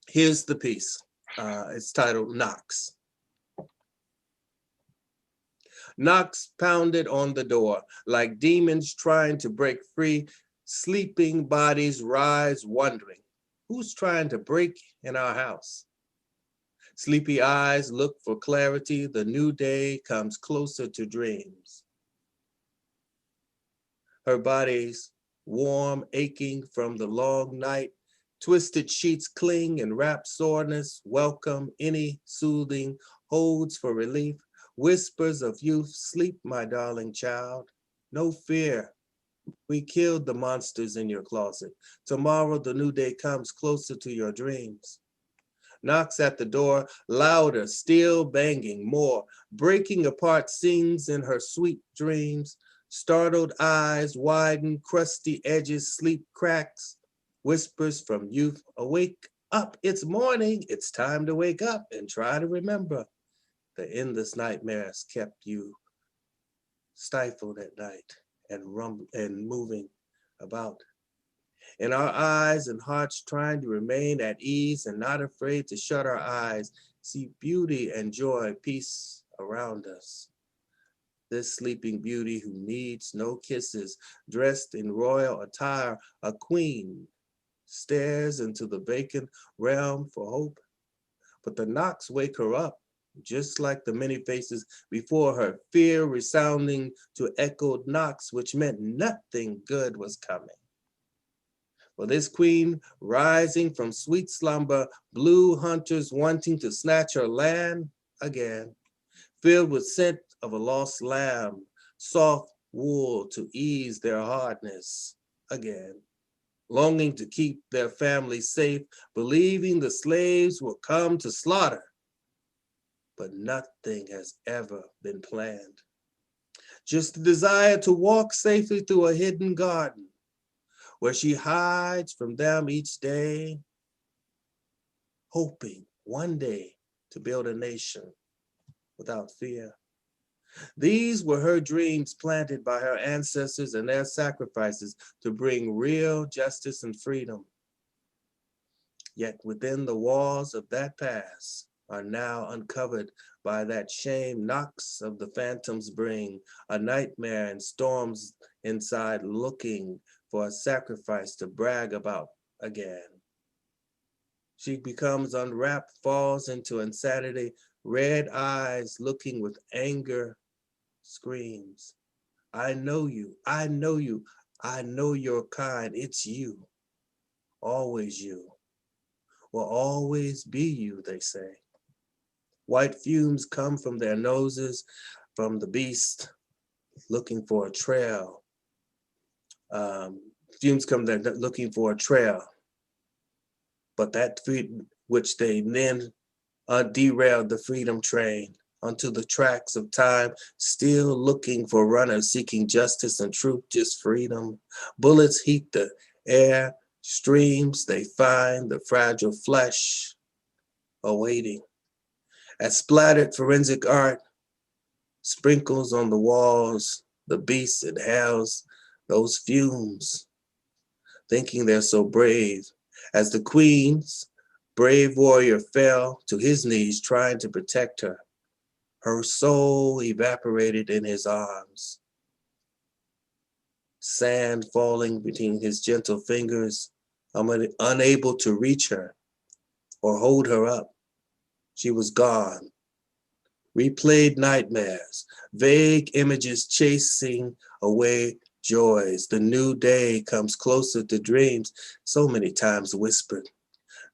here's the piece. It's titled Knocks. Knocks pounded on the door like demons trying to break free. Sleeping bodies rise wondering, who's trying to break in our house? Sleepy eyes look for clarity. The new day comes closer to dreams. Her body's warm, aching from the long night. Twisted sheets cling and wrap soreness. Welcome any soothing holds for relief. Whispers of youth, sleep, my darling child. No fear. We killed the monsters in your closet. Tomorrow the new day comes closer to your dreams. Knocks at the door, louder, still banging, more. Breaking apart sings in her sweet dreams. Startled eyes widen, crusty edges, sleep cracks. Whispers from youth, awake up, it's morning. It's time to wake up and try to remember. The endless nightmares kept you stifled at night and moving about. In our eyes and hearts trying to remain at ease and not afraid to shut our eyes, see beauty and joy, peace around us. This sleeping beauty who needs no kisses, dressed in royal attire, a queen, stares into the vacant realm for hope. But the knocks wake her up, just like the many faces before her, fear resounding to echoed knocks, which meant nothing good was coming. For this queen, rising from sweet slumber, blue hunters wanting to snatch her land again, filled with scent of a lost lamb, soft wool to ease their hardness again. longing to keep their families safe, believing the slaves will come to slaughter. But nothing has ever been planned. Just the desire to walk safely through a hidden garden where she hides from them each day, hoping one day to build a nation without fear. These were her dreams planted by her ancestors and their sacrifices to bring real justice and freedom. Yet within the walls of that past are now uncovered by that shame knocks of the phantoms bring, a nightmare and storms inside looking for a sacrifice to brag about again. She becomes unwrapped, falls into insanity, red eyes looking with anger, screams, I know you, I know you, I know your kind, it's you, always you, will always be you, they say. White fumes come from their noses, from the beast, looking for a trail. Fumes come there looking for a trail, but that which they then derailed the freedom train onto the tracks of time, still looking for runners seeking justice and truth, just freedom. Bullets heat the air, streams, they find the fragile flesh awaiting. As splattered forensic art sprinkles on the walls, the beast inhales those fumes, thinking they're so brave. As the queen's brave warrior fell to his knees trying to protect her, her soul evaporated in his arms. Sand falling between his gentle fingers, unable to reach her or hold her up. She was gone. Replayed nightmares, vague images chasing away joys. The new day comes closer to dreams, so many times whispered.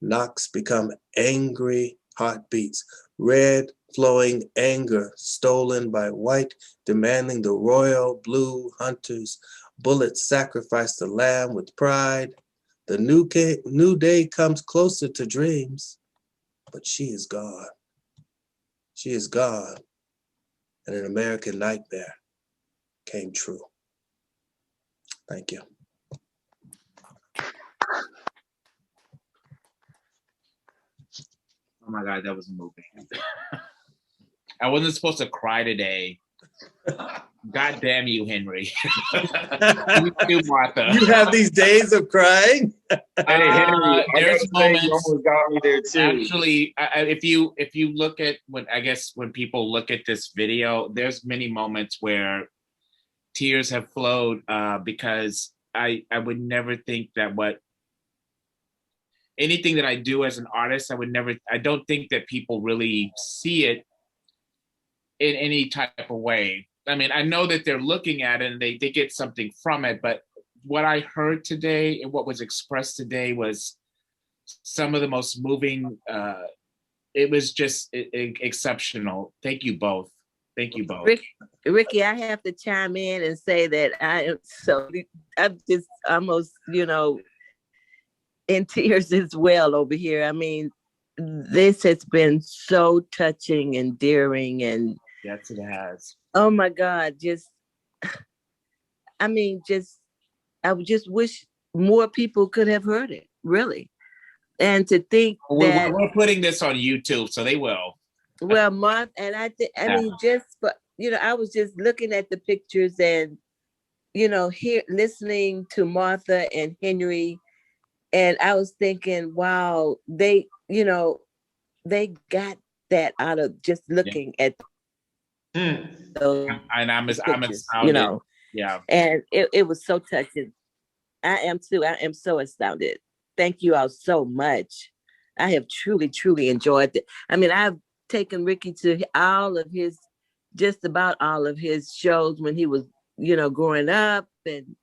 Knocks become angry heartbeats, red flowing anger stolen by white, demanding the royal blue hunters. Bullets sacrifice the lamb with pride. The new day comes closer to dreams, but she is gone. She is gone, and an American nightmare came true. Thank you. Oh my God, that was moving. I wasn't supposed to cry today. God damn you, Henry. You too, Martha. You have these days of crying? Hey, Henry, there's moments. You almost got me there too. Actually, if you look at when people look at this video, there's many moments where tears have flowed because I would never think that anything that I do as an artist, I don't think that people really see it in any type of way. I mean, I know that they're looking at it and they get something from it, but what I heard today and what was expressed today was some of the most moving. It was just exceptional. Thank you both. Thank you both. Ricky, I have to chime in and say that I'm just almost, in tears as well over here. I mean, this has been so touching, endearing, and yes, it has. Oh my God, I would just wish more people could have heard it, really. And to think that we're putting this on YouTube, so they will. Well, Martha, and I was just looking at the pictures and, listening to Martha and Henry, and I was thinking, wow, they got that out of just looking at those and I'm pictures, astounded. Yeah. And it was so touching. I am too. I am so astounded. Thank you all so much. I have truly, truly enjoyed it. I mean, I've taken Ricky to just about all of his shows when he was, growing up, and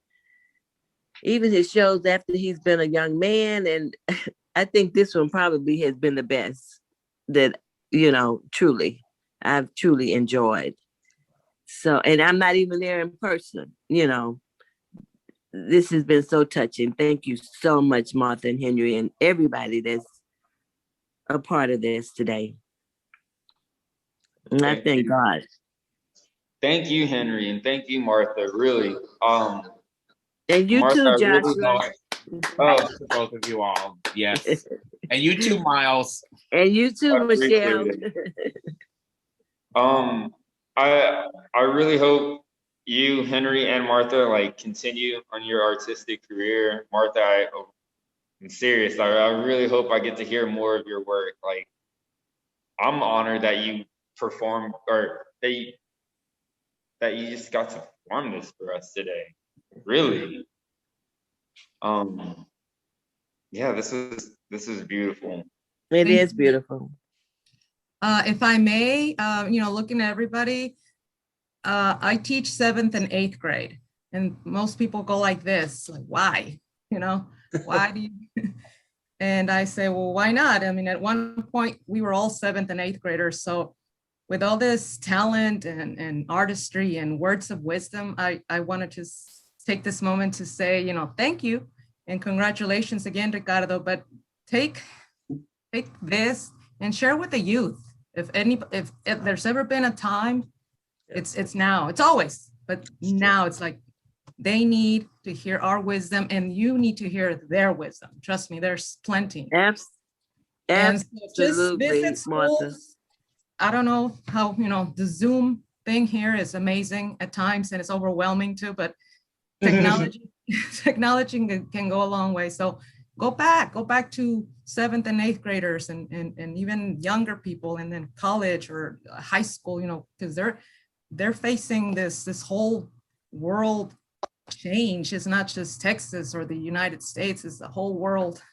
even his shows after he's been a young man. And I think this one probably has been the best that, I've truly enjoyed. So, and I'm not even there in person, This has been so touching. Thank you so much, Martha and Henry, and everybody that's a part of this today. And I thank God. Thank you, Henry, and thank you, Martha. Really, And you Martha, too, I really Joshua. Props to both of you all. Yes. And you too, Miles. And you too, I appreciate Michelle. it. I really hope you, Henry, and Martha like continue on your artistic career. Martha, I'm serious. I really hope I get to hear more of your work. Like, I'm honored that you performed, or that you just got to perform this for us today. Really. Yeah, this is beautiful. It is beautiful. If I may, looking at everybody, I teach 7th and 8th grade, and most people go like this, like, why? Why do you? And I say, well, why not? I mean, at one point we were all 7th and 8th graders. So with all this talent and artistry and words of wisdom, I want to just take this moment to say, thank you and congratulations again, Ricardo, but take this and share with the youth. If there's ever been a time, it's now. It's always, but now it's like they need to hear our wisdom, and you need to hear their wisdom. Trust me, there's plenty. Absolutely, just visit schools. I don't know how, the Zoom thing here is amazing at times, and it's overwhelming too, but technology can go a long way. So go back to 7th and 8th graders and even younger people, and then college or high school, because they're facing this whole world change. It's not just Texas or the United States, it's the whole world,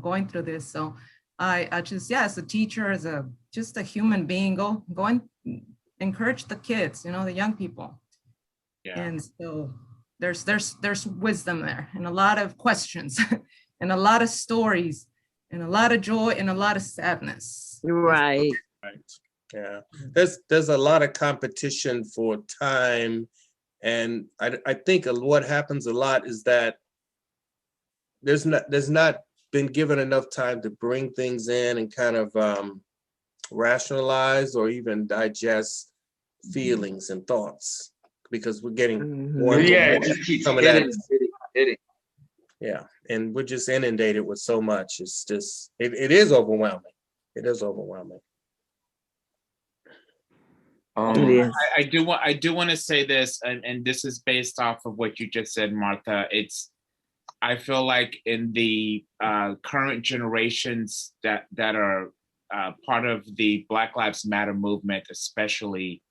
going through this. So I just, as a teacher, as just a human being, go and encourage the kids, the young people. Yeah. And so there's wisdom there, and a lot of questions and a lot of stories and a lot of joy and a lot of sadness. Right. Yeah. There's a lot of competition for time. And I think what happens a lot is that there's not been given enough time to bring things in and kind of rationalize or even digest feelings and thoughts, because we're getting more it just keeps hitting. Yeah, and we're just inundated with so much. It's just it is overwhelming. It is overwhelming. I do want to say this, and this is based off of what you just said, Martha. I feel like in the current generations that are part of the Black Lives Matter movement, especially,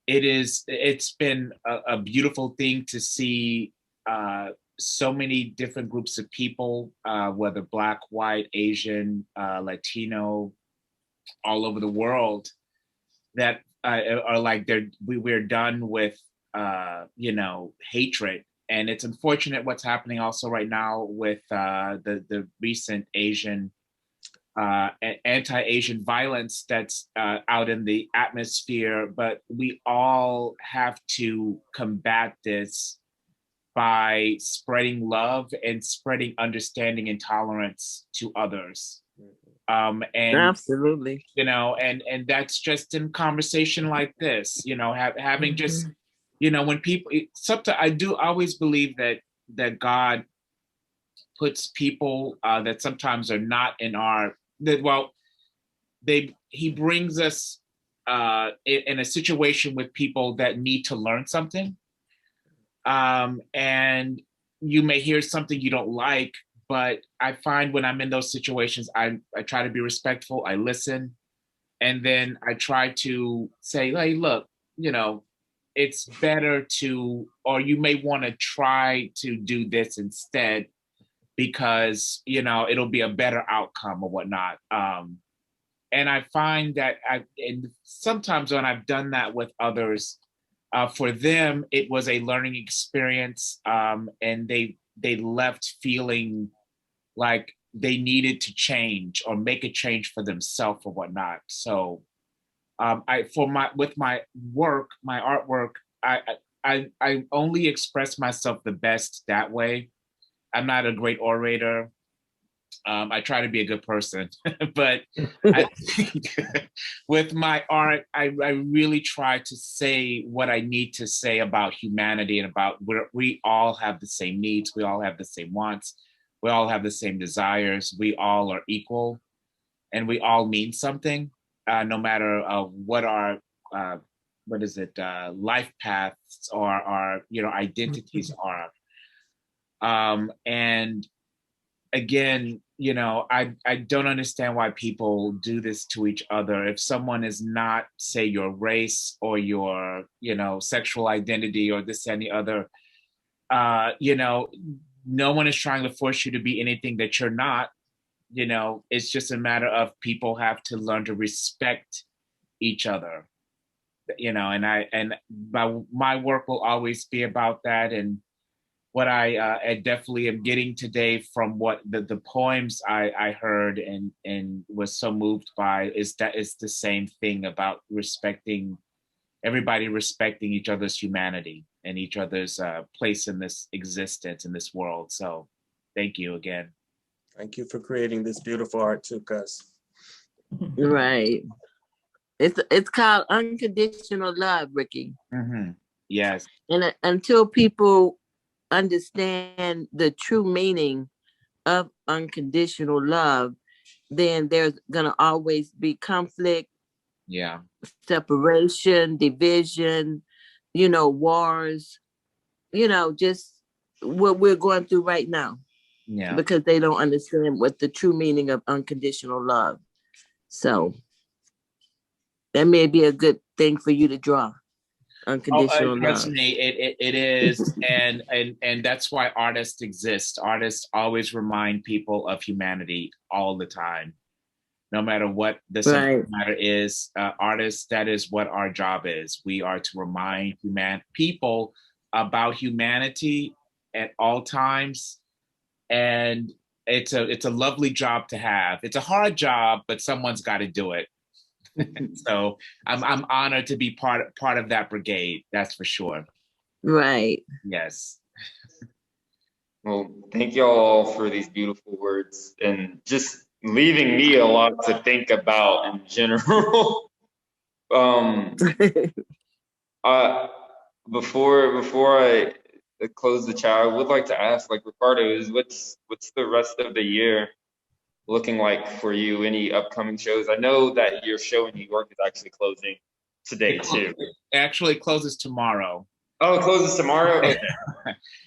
it's been a beautiful thing to see so many different groups of people, whether Black, white, Asian, Latino, all over the world, that are like we're done with hatred. And it's unfortunate what's happening also right now with the recent anti-Asian violence that's out in the atmosphere. But we all have to combat this by spreading love and spreading understanding and tolerance to others. And absolutely, and that's just in conversation like this, having just, when people, sometimes I do always believe that God puts people that sometimes are not in he brings us in a situation with people that need to learn something. And you may hear something you don't like, but I find when I'm in those situations, I try to be respectful. I listen, and then I try to say, hey, look, it's better or you may want to try to do this instead, because, it'll be a better outcome or whatnot. And I find that and sometimes when I've done that with others, for them, it was a learning experience, and they left feeling like they needed to change or make a change for themselves or whatnot. So with my work, my artwork, I only express myself the best that way. I'm not a great orator. I try to be a good person, but I think with my art, I really try to say what I need to say about humanity and about where we all have the same needs, we all have the same wants, we all have the same desires, we all are equal, and we all mean something, no matter what our life paths or our identities are. And again, I don't understand why people do this to each other. If someone is not, say, your race or your, sexual identity or this and the other, no one is trying to force you to be anything that you're not. It's just a matter of people have to learn to respect each other. And my work will always be about that. And what I definitely am getting today from what the poems I heard and was so moved by is that it's the same thing about everybody respecting each other's humanity and each other's place in this existence, in this world. So thank you again. Thank you for creating this beautiful art too, Cuz. Right. It's called unconditional love, Ricky. Mm-hmm. Yes. And until people understand the true meaning of unconditional love, then there's gonna always be conflict, separation, division, wars, just what we're going through right now. Yeah. Because they don't understand what the true meaning of unconditional love. So that may be a good thing for you to draw. Unconditional trust love. me, it is, and that's why artists exist. Artists always remind people of humanity all the time, no matter what the subject matter is. Artists, that is what our job is. We are to remind people about humanity at all times, and it's a lovely job to have. It's a hard job, but someone's got to do it. So I'm honored to be part of that brigade. That's for sure. Right. Yes. Well, thank you all for these beautiful words and just leaving me a lot to think about in general. Before I close the chat, I would like to ask, like, Ricardo, what's the rest of the year looking like for you? Any upcoming shows? I know that your show in New York is actually closing today too. It actually closes tomorrow. Oh, it closes tomorrow? Okay.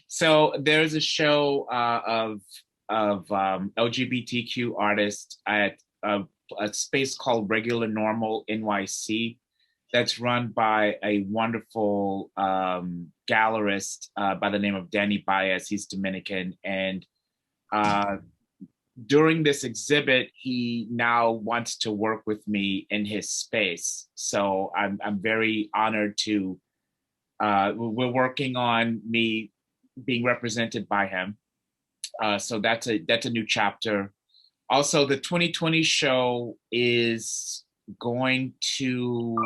So there's a show of LGBTQ artists at a space called Regular Normal NYC that's run by a wonderful gallerist by the name of Danny Baez. He's Dominican. And during this exhibit, he now wants to work with me in his space. So I'm very honored to, we're working on me being represented by him. So that's a new chapter. Also, the 2020 show is going to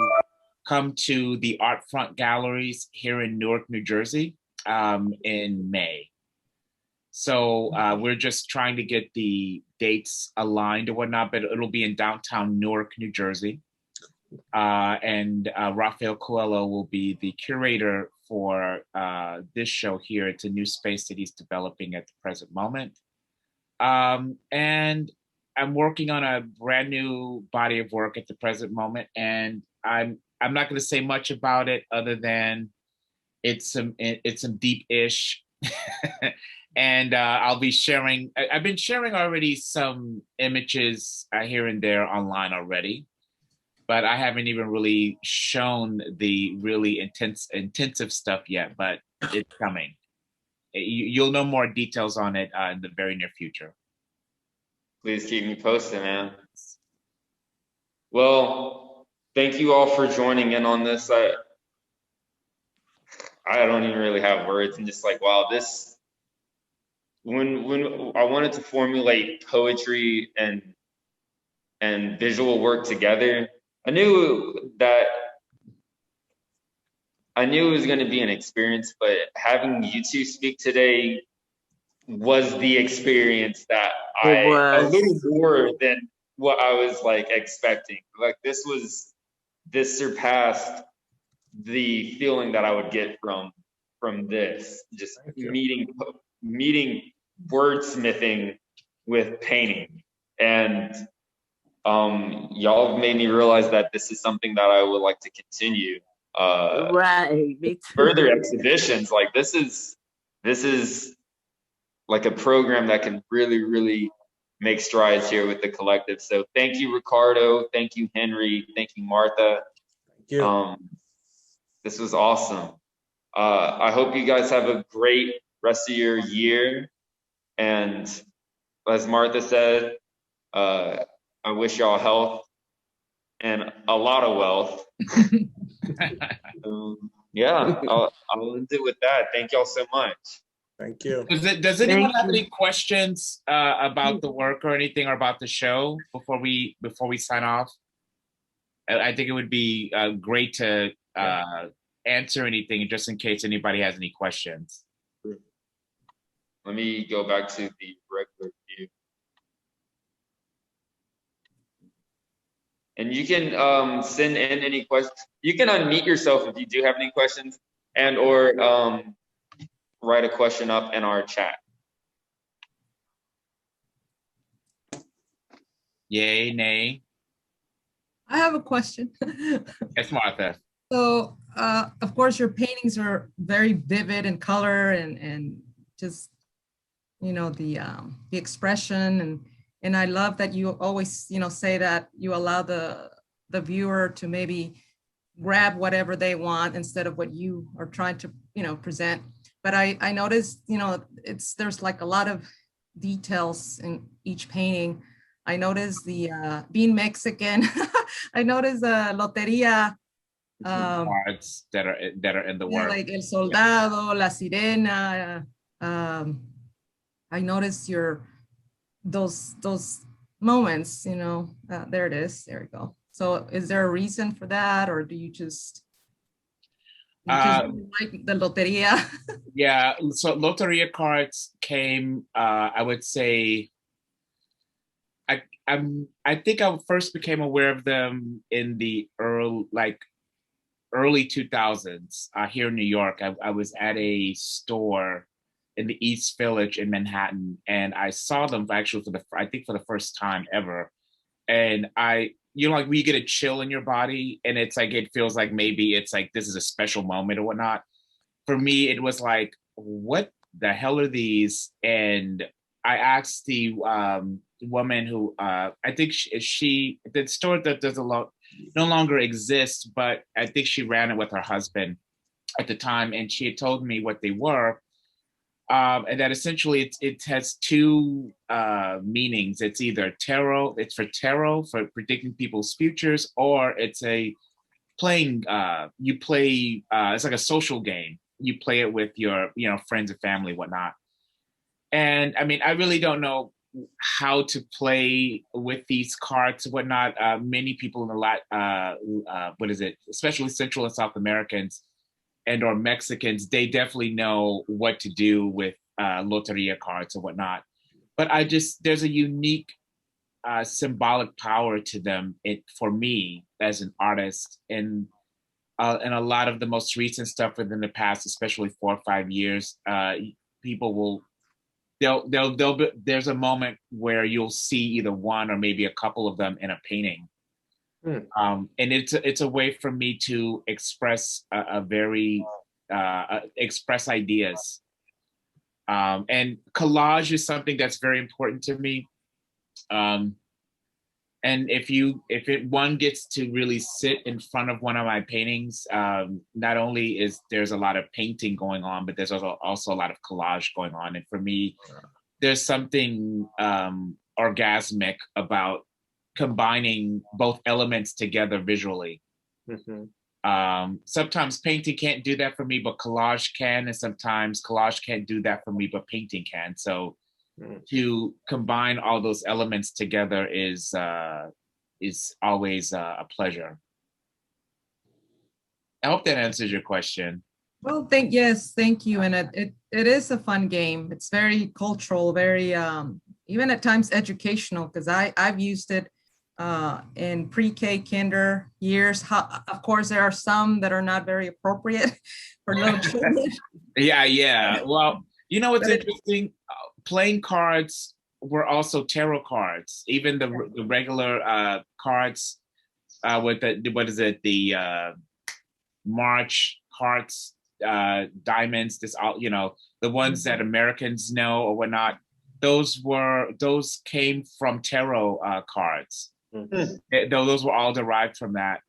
come to the Art Front Galleries here in Newark, New Jersey in May. So we're just trying to get the dates aligned or whatnot, but it'll be in downtown Newark, New Jersey. And Rafael Coelho will be the curator for this show here. It's a new space that he's developing at the present moment. And I'm working on a brand new body of work at the present moment. And I'm not going to say much about it other than it's some deep-ish. And I'll be sharing, I've been sharing already some images here and there online already, but I haven't even really shown the really intensive stuff yet, but it's coming. You'll know more details on it in the very near future. Please keep me posted, man. Well, thank you all for joining in on this. I don't even really have words. I'm just like, wow, this, when I wanted to formulate poetry and visual work together, I knew I knew it was going to be an experience, but having you two speak today was the experience that It a was. little more than what I was like expecting. Like this surpassed the feeling that I would get from this, just Thank you. meeting wordsmithing with painting. And y'all have made me realize that this is something that I would like to continue. Right, me too. Further exhibitions, like this is like a program that can really make strides here with the collective. So thank you, Ricardo. Thank you, Henry. Thank you, Martha. Thank you. This was awesome. I hope you guys have a great rest of your year. And as Martha said, I wish y'all health and a lot of wealth. Yeah, I'll end it with that. Thank y'all so much. Thank you. Does anyone Thank have you. any questions about the work or anything, or about the show before we sign off? I think it would be great to answer anything just in case anybody has any questions. Let me go back to the regular view. And you can send in any questions. You can unmute yourself if you do have any questions, and or write a question up in our chat. Yay, nay? I have a question. Yes, Martha. So, of course, your paintings are very vivid in color and just, you know, the expression and I love that you always, you know, say that you allow the viewer to maybe grab whatever they want instead of what you are trying to, you know, present. But I noticed, you know, there's like a lot of details in each painting. I noticed the being Mexican. I noticed the loteria. Cards that are in the work. Like El Soldado, La Sirena. I noticed those moments, you know, there it is. There we go. So is there a reason for that, or do you just like the loteria? Yeah, so loteria cards came, I would say, I think I first became aware of them in the early 2000s here in New York. I was at a store in the East Village in Manhattan, and I saw them actually for the first time ever. And you know, like when you get a chill in your body, and it's like, it feels like maybe it's like this is a special moment or whatnot. For me, it was like, what the hell are these? And I asked the woman who I think the store that does no longer exists, but I think she ran it with her husband at the time, and she had told me what they were. And that essentially it has two meanings. It's either tarot, it's for tarot, for predicting people's futures, or it's a playing, you play, it's like a social game. You play it with your, you know, friends and family, whatnot. And I mean, I really don't know how to play with these cards and whatnot. Many people especially Central and South Americans and or Mexicans, they definitely know what to do with loteria cards and whatnot. But there's a unique symbolic power to them for me as an artist. And a lot of the most recent stuff within the past, especially 4 or 5 years, people there's a moment where you'll see either one or maybe a couple of them in a painting. And it's a way for me to express express ideas. And collage is something that's very important to me. And if one gets to really sit in front of one of my paintings, not only is there's a lot of painting going on, but there's also a lot of collage going on. And for me, there's something orgasmic about combining both elements together visually. Sometimes painting can't do that for me, but collage can, and sometimes collage can't do that for me, but painting can. So to combine all those elements together is always a pleasure. I hope that answers your question. Well, yes, thank you. And it is a fun game. It's very cultural, very even at times educational, because I've used it in pre-K kinder years. Of course, there are some that are not very appropriate for little children. Yeah. Well, you know what's interesting? Playing cards were also tarot cards. Even the regular cards with the March hearts, diamonds, the ones that Americans know or whatnot. Those came from tarot cards. Those were all derived from that.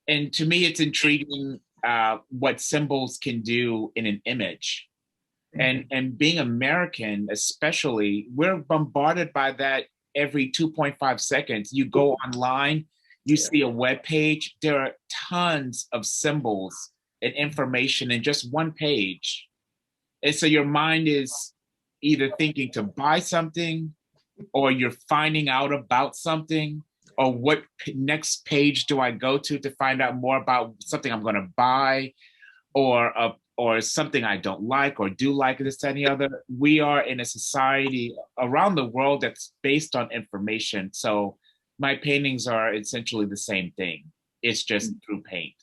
And to me, it's intriguing what symbols can do in an image. And being American, especially, we're bombarded by that every 2.5 seconds. You go online, you see a web page, there are tons of symbols and information in just one page. And so your mind is either thinking to buy something, or you're finding out about something, or what next page do I go to find out more about something I'm going to buy, or something I don't like or do like, this, that, and the other. We are in a society around the world that's based on information. So my paintings are essentially the same thing. It's just through paint.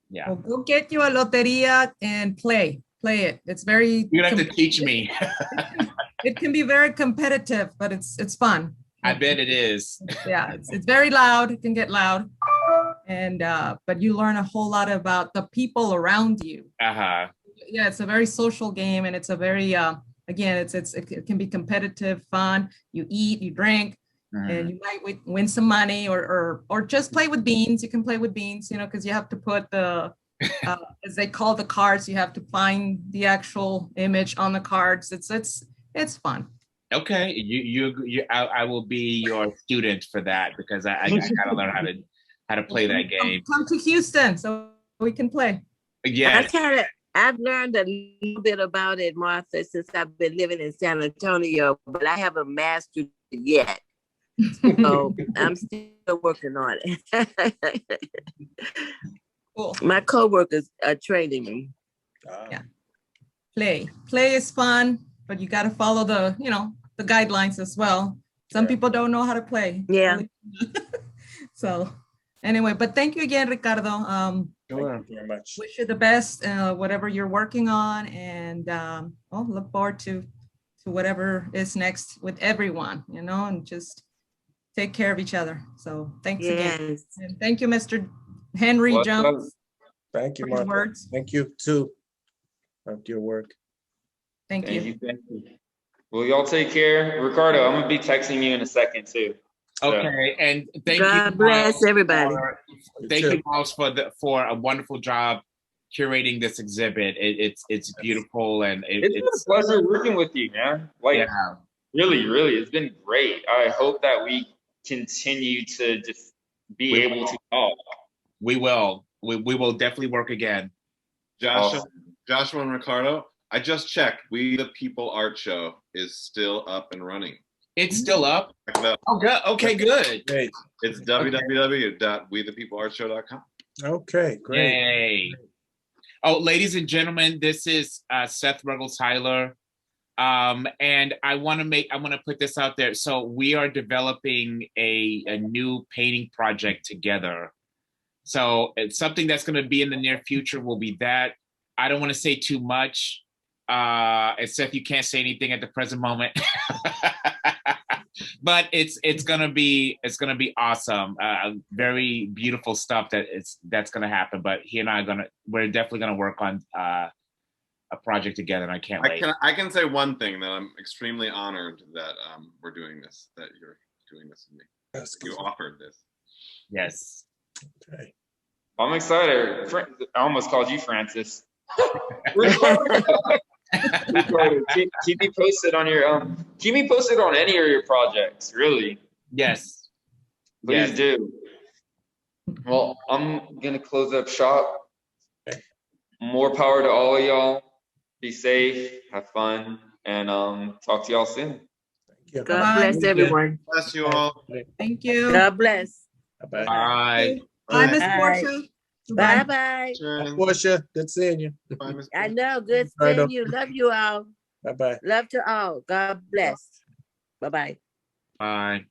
Yeah. Well, go get you a loteria and play it. It's very. You're gonna have to teach me. It can be very competitive, but it's fun. I bet it is. Yeah, it's very loud. It can get loud. And but you learn a whole lot about the people around you. Yeah, it's a very social game, and it's a very again, it can be competitive, fun. You eat, you drink, and you might win some money, or just play with beans. You can play with beans, because you have to put the as they call the cards, you have to find the actual image on the cards. It's fun. Okay, I will be your student for that, because I gotta learn how to play that game. Come to Houston so we can play. Yeah, I've learned a little bit about it, Martha, since I've been living in San Antonio, but I haven't mastered it yet. So I'm still working on it. Cool. My coworkers are training me. Yeah. Play is fun, but you got to follow the guidelines as well. Some people don't know how to play. Yeah. So anyway, but thank you again, Ricardo. sure. Thank you very much. Wish you the best, whatever you're working on, and look forward to whatever is next with everyone, and just take care of each other. So thanks again. And thank you, Mr. Henry Jones. Thank you, for your Martha. words. Thank you too. Thank your work. Thank you. Thank you. Well, y'all take care. Ricardo, I'm gonna be texting you in a second too. So. Okay, and thank you. God bless everybody. Thank you, Miles, for a wonderful job curating this exhibit. It's beautiful, and it's been a pleasure working with you, man. Really, it's been great. I hope that we continue to just be able to talk. We will. We will definitely work again. Joshua and Ricardo, I just checked. We the People Art Show is still up and running. It's still up? Check it out. Oh, good. Okay, good. Great. It's www.wethepeopleartshow.com. Okay, great. Yay. Oh, ladies and gentlemen, this is Seth Ruggles Tyler. And I want to put this out there. So we are developing a new painting project together. So it's something that's going to be in the near future will be that. I don't want to say too much. And Seth, you can't say anything at the present moment. But it's gonna be awesome. Very beautiful stuff that's gonna happen. But he and we're definitely gonna work on a project together, and I can't wait. I can say one thing, that I'm extremely honored that we're doing this. That you're doing this with me. You offered this. Yes. Okay. I'm excited. I almost called you Francis. Keep me posted on your keep me posted on any of your projects, really. Yes. Please do. Well, I'm gonna close up shop. More power to all of y'all. Be safe, have fun, and talk to y'all soon. Thank you. God bless everyone. Bless you all. Thank you. God bless. Bye-bye. Bye. Bye, Miss Bye. Portia. Bye Bye. bye. Sharon, Portia, good seeing you. bye, Miss I Portia. know. Good Ricardo. seeing you. Love you all. Bye-bye. Love to all. God bless. Bye bye. Bye.